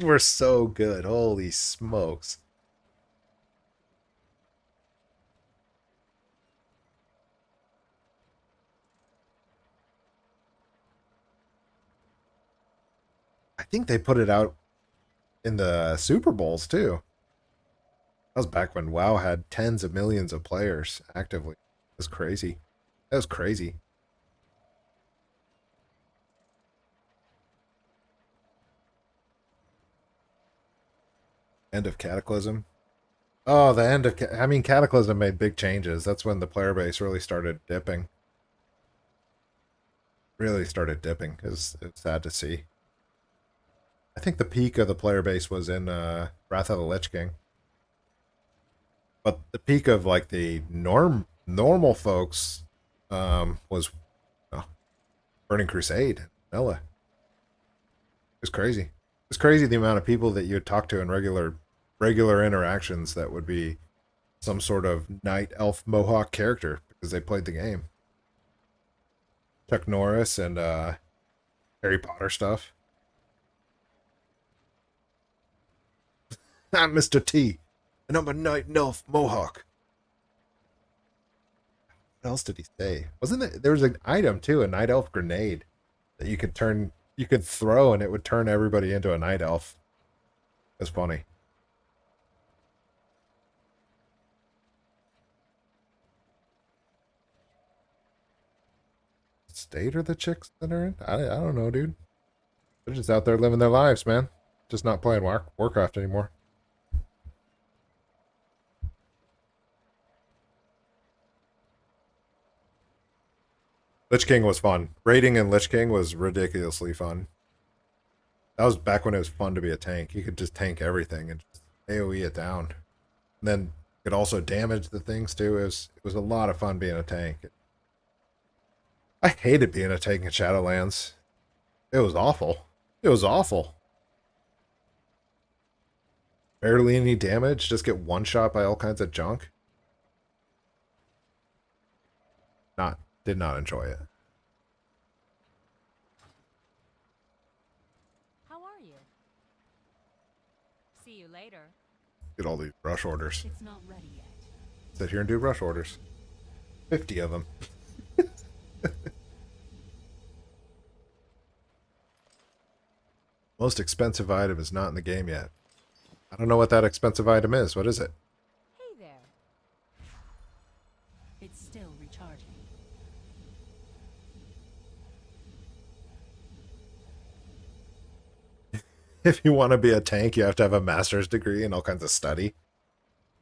were so good. Holy smokes. I think they put it out in the Super Bowls too. That was back when WoW had tens of millions of players actively. It was crazy. That was crazy. End of Cataclysm. Oh, the end of I mean Cataclysm made big changes. That's when the player base really started dipping. Really started dipping. It's sad to see. I think the peak of the player base was in Wrath of the Lich King. But the peak of like the normal folks was oh, Burning Crusade, Vanilla. It was crazy. It was crazy the amount of people that you would talk to in regular interactions that would be some sort of night elf mohawk character because they played the game. Chuck Norris and Harry Potter stuff. I'm Mr. T, and I'm a night elf mohawk. What else did he say? Wasn't there was an item too, a night elf grenade that you could throw and it would turn everybody into a night elf. It's funny. State are the chicks that are in? I don't know, dude. They're just out there living their lives, man. Just not playing Warcraft anymore. Lich King was fun. Raiding in Lich King was ridiculously fun. That was back when it was fun to be a tank. You could just tank everything and just AoE it down. And then you could also damage the things too. It was a lot of fun being a tank. I hated being a tank in Shadowlands. It was awful. It was awful. Barely any damage, just get one shot by all kinds of junk. did not enjoy it. How are you? See you later. Get all these rush orders. It's not ready yet. Sit here and do rush orders. 50 of them. Most expensive item is not in the game yet. I don't know what that expensive item is. What is it? Hey there. It's still recharging. If you want to be a tank, you have to have a master's degree and all kinds of study.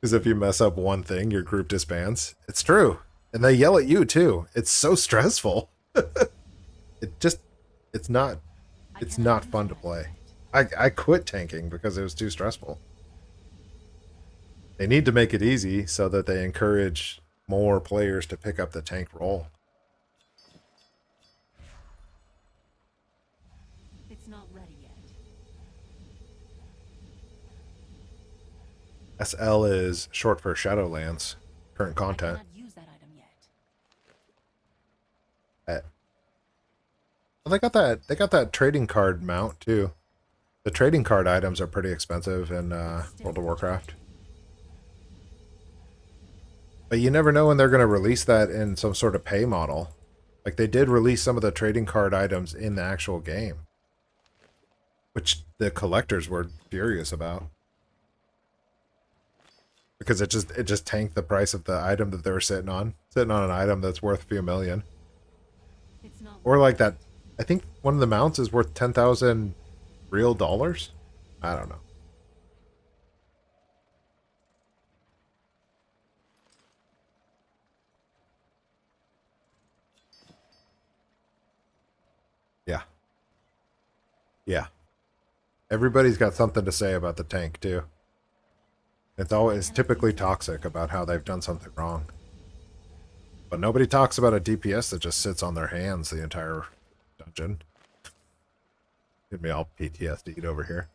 Because if you mess up one thing, your group disbands. It's true. And they yell at you too. It's so stressful. It just, it's not fun to play. I quit tanking because it was too stressful. They need to make it easy so that they encourage more players to pick up the tank role. It's not ready yet. SL is short for Shadowlands. Current content. I cannot use that item yet. Well, they got that trading card mount too. The trading card items are pretty expensive in World of Warcraft. But you never know when they're going to release that in some sort of pay model. Like they did release some of the trading card items in the actual game, which the collectors were furious about. Because it just tanked the price of the item that they were sitting on an item that's worth a few million. It's not Or like that, I think one of the mounts is worth 10,000 real dollars. I don't know. Yeah. Yeah. Everybody's got something to say about the tank too. It's typically toxic about how they've done something wrong. But nobody talks about a DPS that just sits on their hands the entire dungeon. Get me all PTSD'd over here.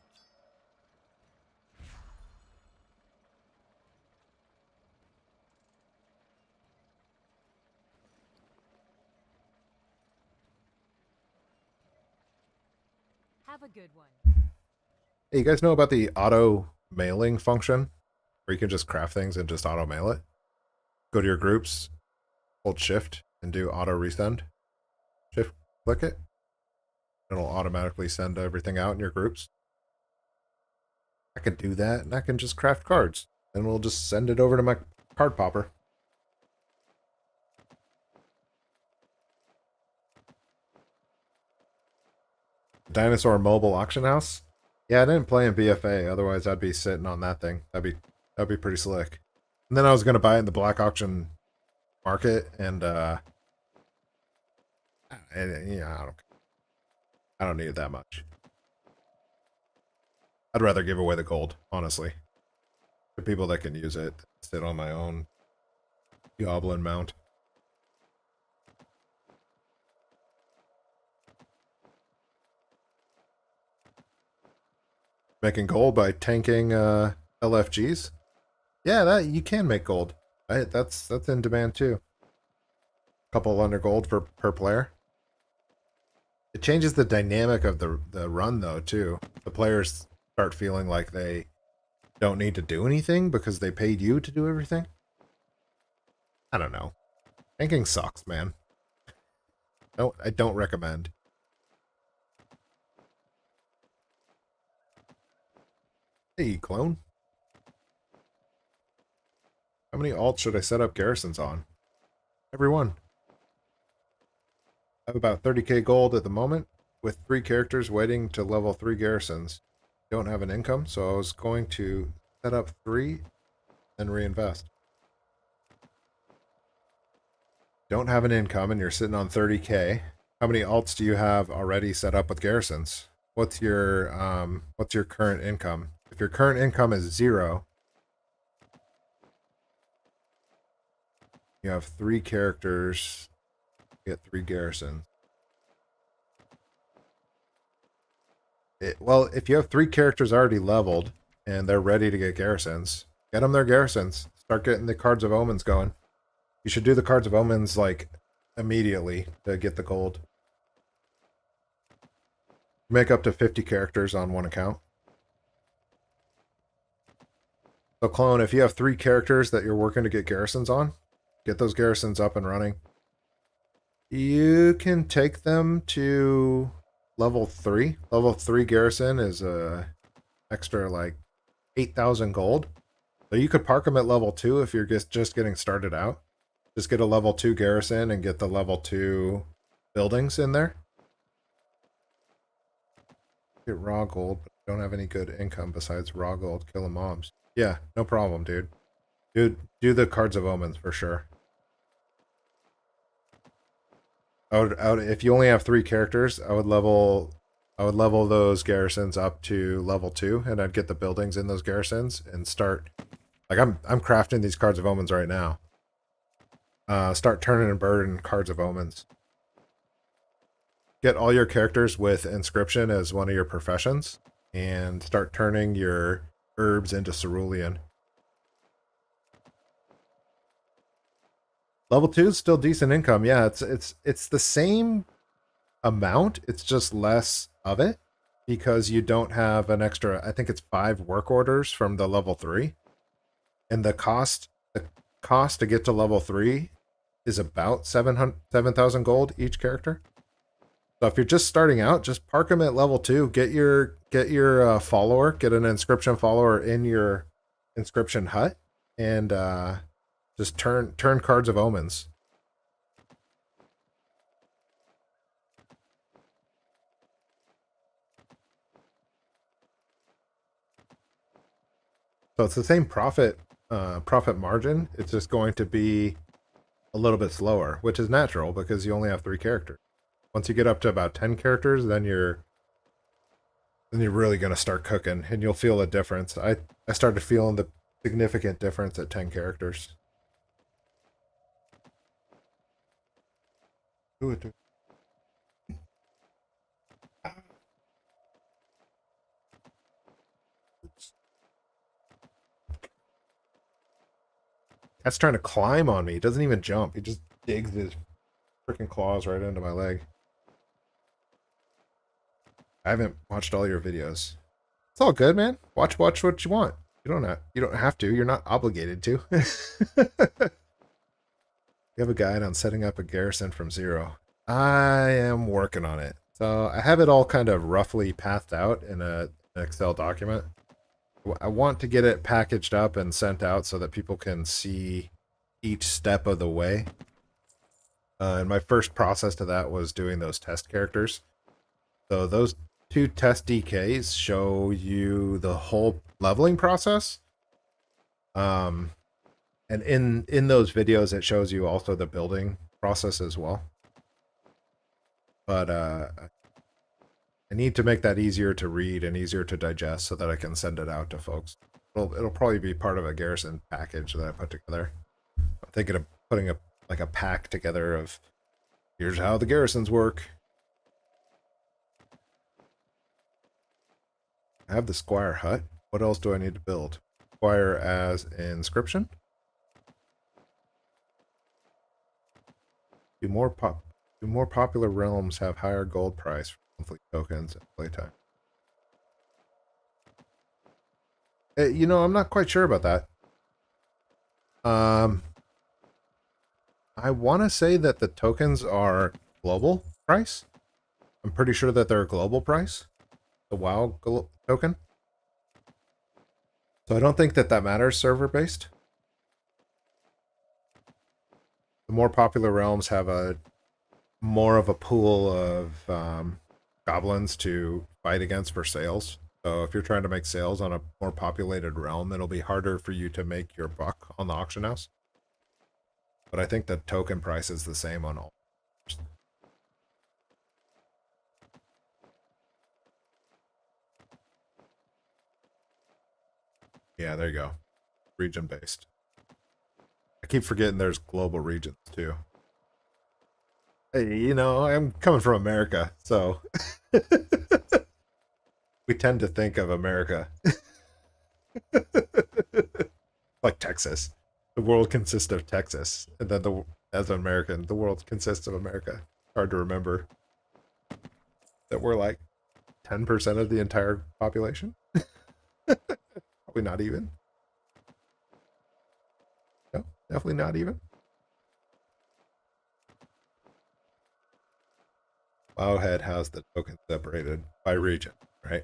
Have a good one. Hey, you guys know about the auto mailing function? Where you can just craft things and just auto mail it? Go to your groups, hold shift, and do auto resend. Shift click it. It'll automatically send everything out in your groups. I can do that, and I can just craft cards. And we'll just send it over to my card popper. Dinosaur Mobile Auction House? Yeah, I didn't play in BFA, otherwise I'd be sitting on that thing. That'd be pretty slick. And then I was gonna buy it in the black auction market, and yeah, I don't need it that much. I'd rather give away the gold, honestly. The people that can use it, sit on my own goblin mount. Making gold by tanking LFGs? Yeah, that you can make gold. That's in demand too. Couple under gold per player. It changes the dynamic of the run though too. The players start feeling like they don't need to do anything because they paid you to do everything. I don't know. Tanking sucks, man. No, I don't recommend. Hey, clone. How many alts should I set up garrisons on? Every one. I have about 30k gold at the moment, with 3 characters waiting to level 3 garrisons. Don't have an income, so I was going to set up 3 and reinvest. Don't have an income and you're sitting on 30k. How many alts do you have already set up with garrisons? What's your current income? If your current income is 0, you have 3 characters, get 3 garrisons. Well, if you have 3 characters already leveled and they're ready to get garrisons, get them their garrisons. Start getting the Cards of Omens going. You should do the Cards of Omens like immediately to get the gold. Make up to 50 characters on one account. So, clone, if you have 3 characters that you're working to get garrisons on, get those garrisons up and running. You can take them to level 3. Level 3 garrison is a extra like 8,000 gold. So you could park them at level 2 if you're just getting started out. Just get a level 2 garrison and get the level 2 buildings in there. Get raw gold, but don't have any good income besides raw gold killing mobs. Yeah, no problem, dude. Do the Cards of Omens for sure. If you only have 3 characters, I would level those garrisons up to level 2, and I'd get the buildings in those garrisons and start. Like I'm crafting these Cards of Omens right now. Start turning and burning Cards of Omens. Get all your characters with inscription as one of your professions, and start turning your herbs into cerulean. Level 2 is still decent income. Yeah, it's the same amount. It's just less of it because you don't have an extra. I think it's 5 work orders from the level 3, and the cost to get to level 3 is about 7,000 gold each character. So if you're just starting out, just park them at level 2. Get your follower, get an inscription follower in your inscription hut, and just turn Cards of Omens. So it's the same profit margin. It's just going to be a little bit slower, which is natural because you only have 3 characters. Once you get up to about 10 characters, then you're really gonna start cooking, and you'll feel a difference. I started feeling the significant difference at 10 characters. Do it. Cat's trying to climb on me. He doesn't even jump. He just digs his freaking claws right into my leg. I haven't watched all your videos. It's all good, man. Watch what you want. You don't have to. You're not obligated to. You have a guide on setting up a garrison from 0. I am working on it. So I have it all kind of roughly pathed out in an Excel document. I want to get it packaged up and sent out so that people can see each step of the way. And my first process to that was doing those test characters. So those 2 test DKs show you the whole leveling process. And in those videos, it shows you also the building process as well. But I need to make that easier to read and easier to digest so that I can send it out to folks. It'll probably be part of a garrison package that I put together. I'm thinking of putting a pack together of here's how the garrisons work. I have the Squire hut. What else do I need to build? Squire as inscription. Do more popular realms have higher gold price for monthly tokens and playtime? I'm not quite sure about that. I want to say that the tokens are global price. I'm pretty sure that they're a global price. The WoW token. So I don't think that matters server based. The more popular realms have more of a pool of goblins to fight against for sales. So if you're trying to make sales on a more populated realm, it'll be harder for you to make your buck on the auction house. But I think the token price is the same on all. Yeah, there you go. Region based. I keep forgetting there's global regions too. Hey, I'm coming from America, so we tend to think of America like Texas. The world consists of Texas, and then as an American. The world consists of America. Hard to remember that we're like 10% of the entire population. Probably not even. No, definitely not even. Wowhead has the token separated by region, right?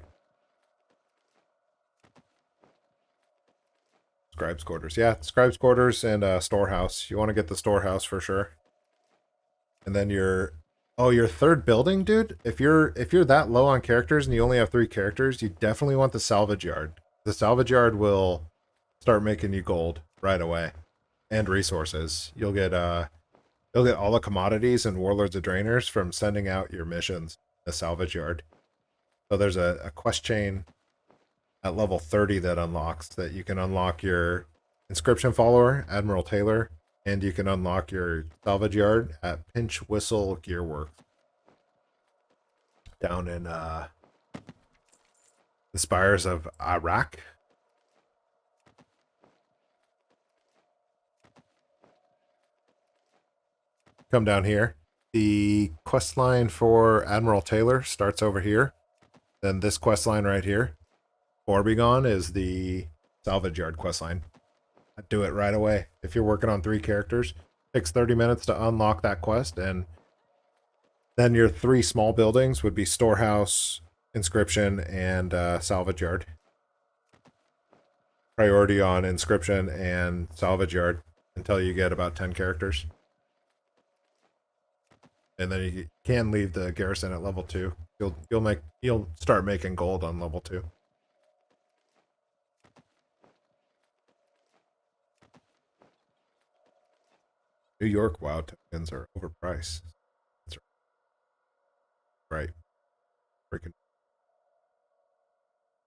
Scribe's quarters. Yeah, scribe's quarters and storehouse. You want to get the storehouse for sure. And then your third building, dude. If you're that low on characters and you only have 3 characters, you definitely want the salvage yard. The salvage yard will start making you gold right away and resources. You'll get all the commodities and warlords of drainers from sending out your missions. The salvage yard. So there's a quest chain at level 30 that unlocks that you can unlock your inscription follower, Admiral Taylor, and you can unlock your salvage yard at Pinch Whistle Gearworks down in the spires of Iraq. Come down here. The quest line for Admiral Taylor starts over here. Then this quest line right here, Orbigon, is the salvage yard quest line. I'd do it right away. If you're working on 3 characters, it takes 30 minutes to unlock that quest, and then your 3 small buildings would be storehouse, inscription, and salvage yard. Priority on inscription and salvage yard until you get about 10 characters. And then you can leave the garrison at level 2. You'll start making gold on level 2. New York WoW tokens are overpriced. That's right. Freaking.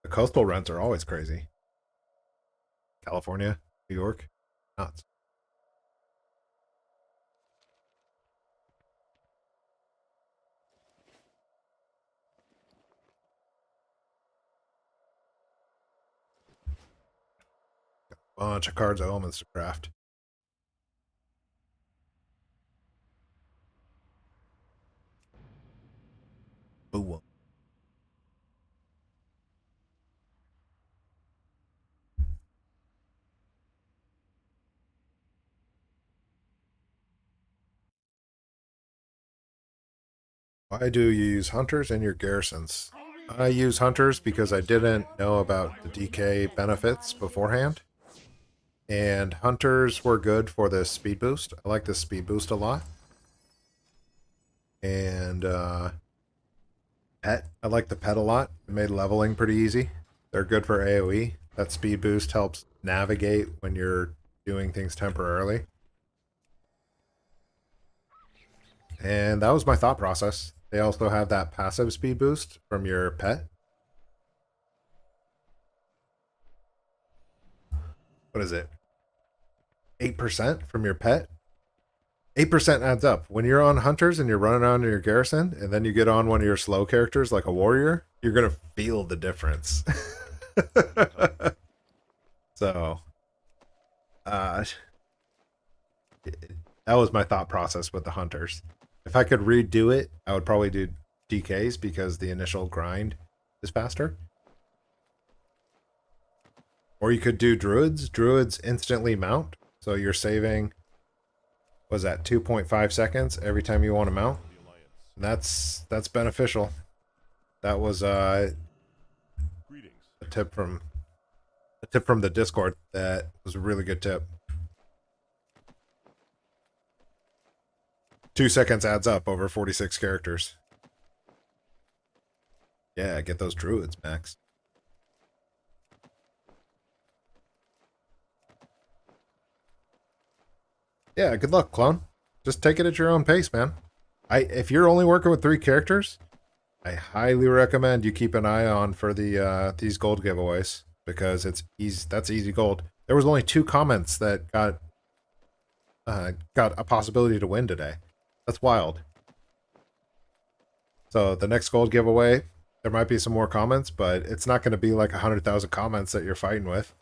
The coastal rents are always crazy. California, New York, nuts. Bunch of cards of omens to craft. Boom. Why do you use hunters in your garrisons? I use hunters because I didn't know about the DK benefits beforehand. And hunters were good for the speed boost. I like the speed boost a lot. And pet. I like the pet a lot. It made leveling pretty easy. They're good for AoE. That speed boost helps navigate when you're doing things temporarily. And that was my thought process. They also have that passive speed boost from your pet. What is it? 8% from your pet? 8% adds up. When you're on hunters and you're running around in your garrison, and then you get on one of your slow characters like a warrior, you're going to feel the difference. So, that was my thought process with the hunters. If I could redo it, I would probably do DKs because the initial grind is faster. Or you could do druids. Druids instantly mount, so you're saving, was that 2.5 seconds every time you want to mount? And that's beneficial. That was a tip from the Discord. That was a really good tip. 2 seconds adds up over 46 characters. Yeah, get those druids, Max. Yeah, good luck, clone. Just take it at your own pace, man. If you're only working with 3 characters, I highly recommend you keep an eye on for the these gold giveaways because it's easy. That's easy gold. There was only 2 comments that got a possibility to win today. That's wild. So the next gold giveaway, there might be some more comments, but it's not going to be like 100,000 comments that you're fighting with.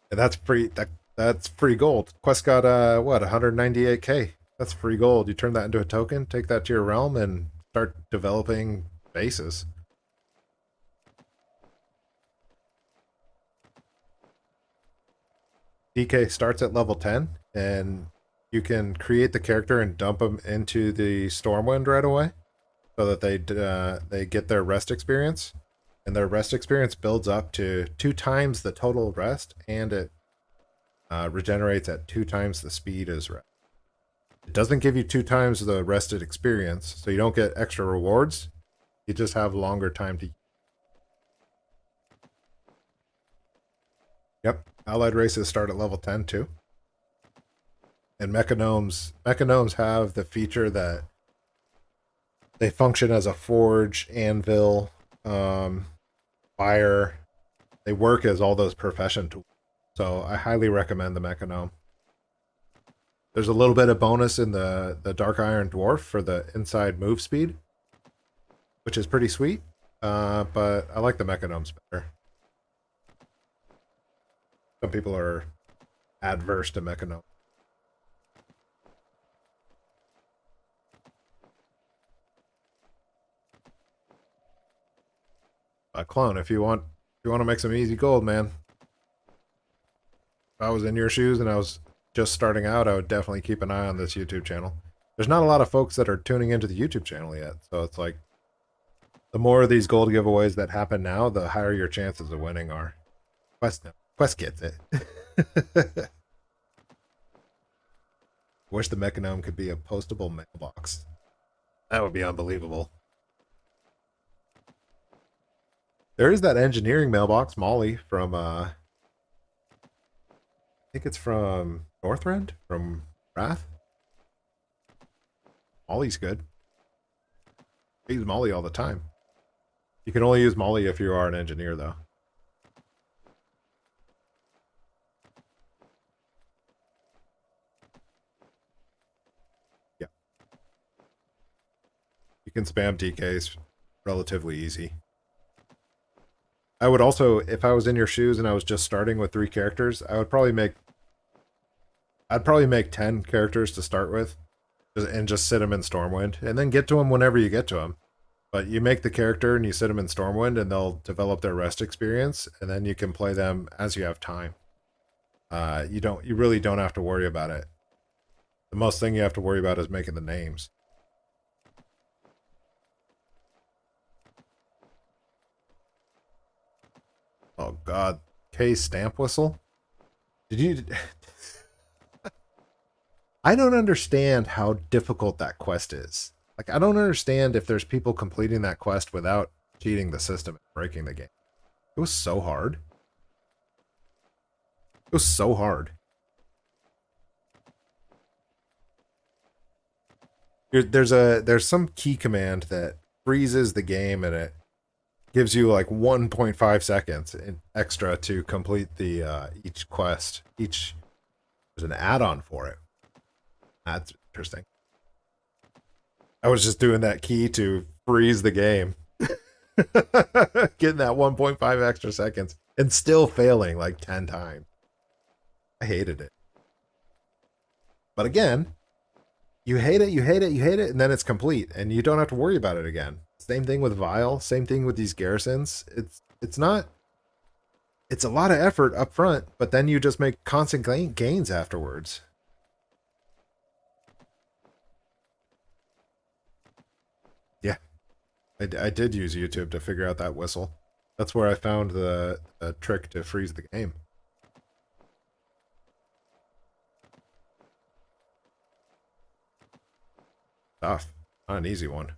And that's free. That's free gold. Quest got what, 198k. That's free gold. You turn that into a token, take that to your realm, and start developing bases. DK starts at level 10, and you can create the character and dump them into the Stormwind right away, so that they get their rest experience, and their rest experience builds up to 2 times the total rest, and it regenerates at 2 times the speed as rest. It doesn't give you 2 times the rested experience, so you don't get extra rewards. You just have longer time to. Yep, allied races start at level 10 too. And mechanomes have the feature that they function as a forge, anvil, fire. They work as all those profession tools. So I highly recommend the mechanome. There's a little bit of bonus in the Dark Iron Dwarf for the inside move speed, which is pretty sweet. But I like the mechanomes better. Some people are adverse to mechanome. Clone, if you want to make some easy gold, man. If I was in your shoes and I was just starting out, I would definitely keep an eye on this YouTube channel. There's not a lot of folks that are tuning into the YouTube channel yet, so it's like the more of these gold giveaways that happen now, the higher your chances of winning are. Quest gets it. Wish the mechanome could be a postable mailbox. That would be unbelievable. There is that engineering mailbox, Molly, from I think it's from Northrend, from Wrath. Molly's good. I use Molly all the time. You can only use Molly if you are an engineer, though. Yeah. You can spam DKs relatively easy. I would also, if I was in your shoes and I was just starting with 3 characters, I'd probably make 10 characters to start with, and just sit them in Stormwind, and then get to them whenever you get to them. But you make the character and you sit them in Stormwind, and they'll develop their rest experience, and then you can play them as you have time. You really don't have to worry about it. The most thing you have to worry about is making the names. Oh God, K stamp whistle. Did you? I don't understand how difficult that quest is. Like, I don't understand if there's people completing that quest without cheating the system and breaking the game. It was so hard. It was so hard. There's some key command that freezes the game, and it gives you like 1.5 seconds extra to complete the each quest. There's an add-on for it. That's interesting. I was just doing that key to freeze the game. Getting that 1.5 extra seconds and still failing like 10 times. I hated it. But again, you hate it, and then it's complete, and you don't have to worry about it again. Same thing with Vile, same thing with these garrisons. It's not. It's a lot of effort up front, but then you just make constant gains afterwards. Yeah, I did use YouTube to figure out that whistle. That's where I found the trick to freeze the game. Tough. Not an easy one.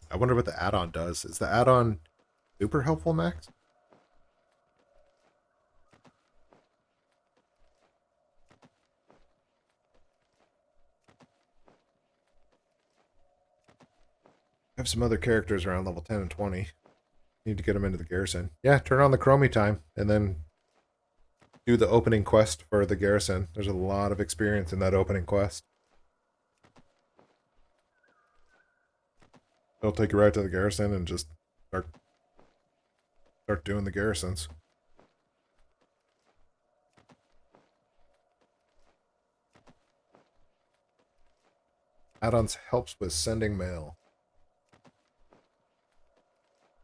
I wonder what the add-on does. Is the add-on super helpful, Max? I have some other characters around level 10 and 20. Need to get them into the garrison. Yeah, turn on the Chromie time and then do the opening quest for the garrison. There's a lot of experience in that opening quest. They'll take you right to the garrison and just start start doing the garrisons. Add-ons helps with sending mail.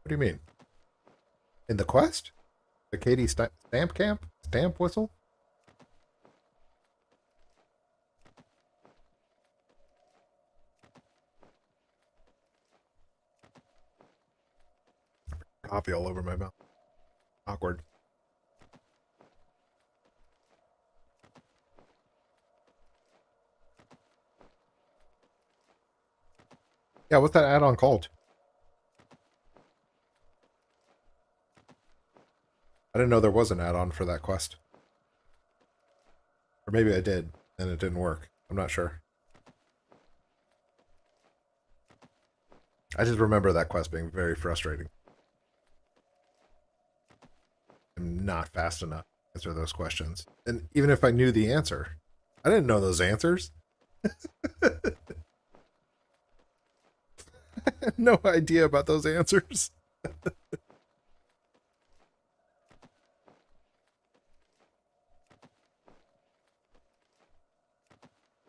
What do you mean? In the quest? The Katie stamp camp? Stamp whistle? Coffee all over my mouth. Awkward. Yeah, what's that add-on called? I didn't know there was an add-on for that quest. Or maybe I did, and it didn't work. I'm not sure. I just remember that quest being very frustrating. I'm not fast enough to answer those questions. And even if I knew the answer, I didn't know those answers. I had no idea about those answers.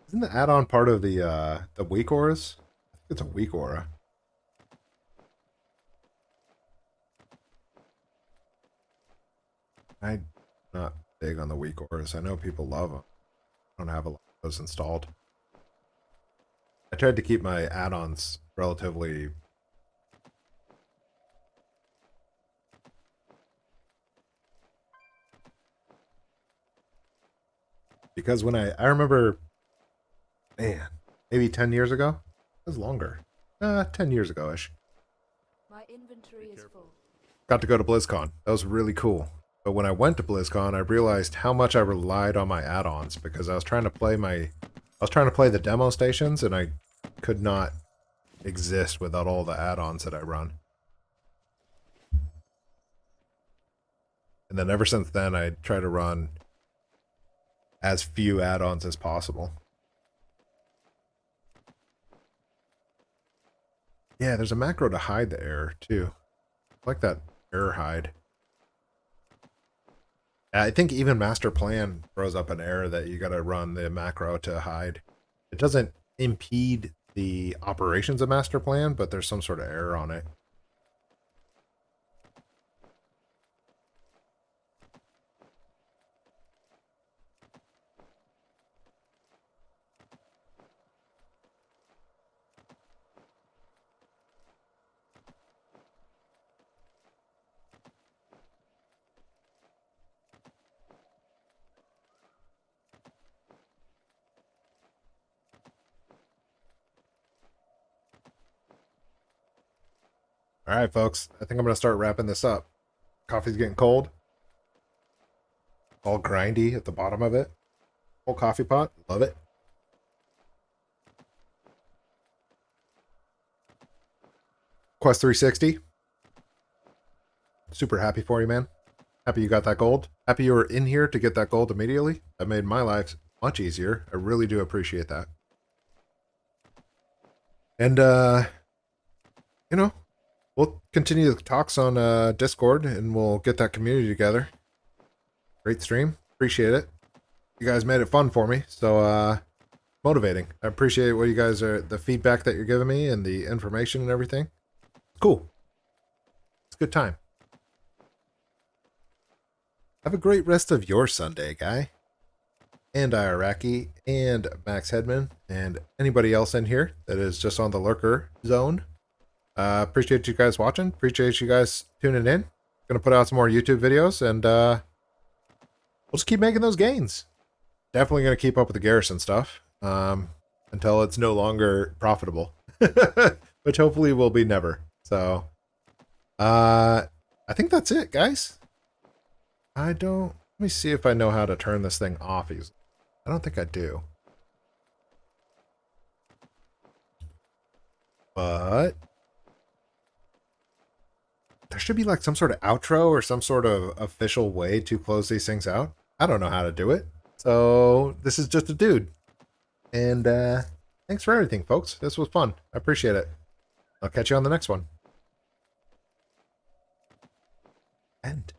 Isn't the add-on part of the weak auras? I think it's a weak aura. I'm not big on the weak auras. I know people love them. I don't have a lot of those installed. I tried to keep my add-ons relatively because when I remember, man, maybe 10 years ago? It was longer. 10 years ago-ish. My inventory is full. Got to go to BlizzCon. That was really cool. But when I went to BlizzCon, I realized how much I relied on my add-ons because I was trying to play the demo stations and I could not exist without all the add-ons that I run. And then ever since then, I try to run as few add-ons as possible. Yeah, there's a macro to hide the error, too. I like that error hide. I think even master plan throws up an error that you gotta run the macro to hide. It doesn't impede the operations of master plan, but there's some sort of error on it. All right, folks. I think I'm going to start wrapping this up. Coffee's getting cold. All grindy at the bottom of it. Whole coffee pot. Love it. Quest360. Super happy for you, man. Happy you got that gold. Happy you were in here to get that gold immediately. That made my life much easier. I really do appreciate that. And, you know, we'll continue the talks on Discord and we'll get that community together. Great stream. Appreciate it. You guys made it fun for me. So, motivating. I appreciate what you guys are, the feedback that you're giving me and the information and everything. Cool. It's a good time. Have a great rest of your Sunday, guy. And Iraqi and Max Hedman and anybody else in here that is just on the lurker zone. Appreciate you guys watching. Appreciate you guys tuning in. Gonna put out some more YouTube videos and we'll just keep making those gains. Definitely gonna keep up with the garrison stuff until it's no longer profitable, which hopefully will be never. So, I think that's it, guys. Let me see if I know how to turn this thing off easily. I don't think I do. But there should be like some sort of outro or some sort of official way to close these things out. I don't know how to do it. So this is just a dude. And thanks for everything, folks. This was fun. I appreciate it. I'll catch you on the next one. End.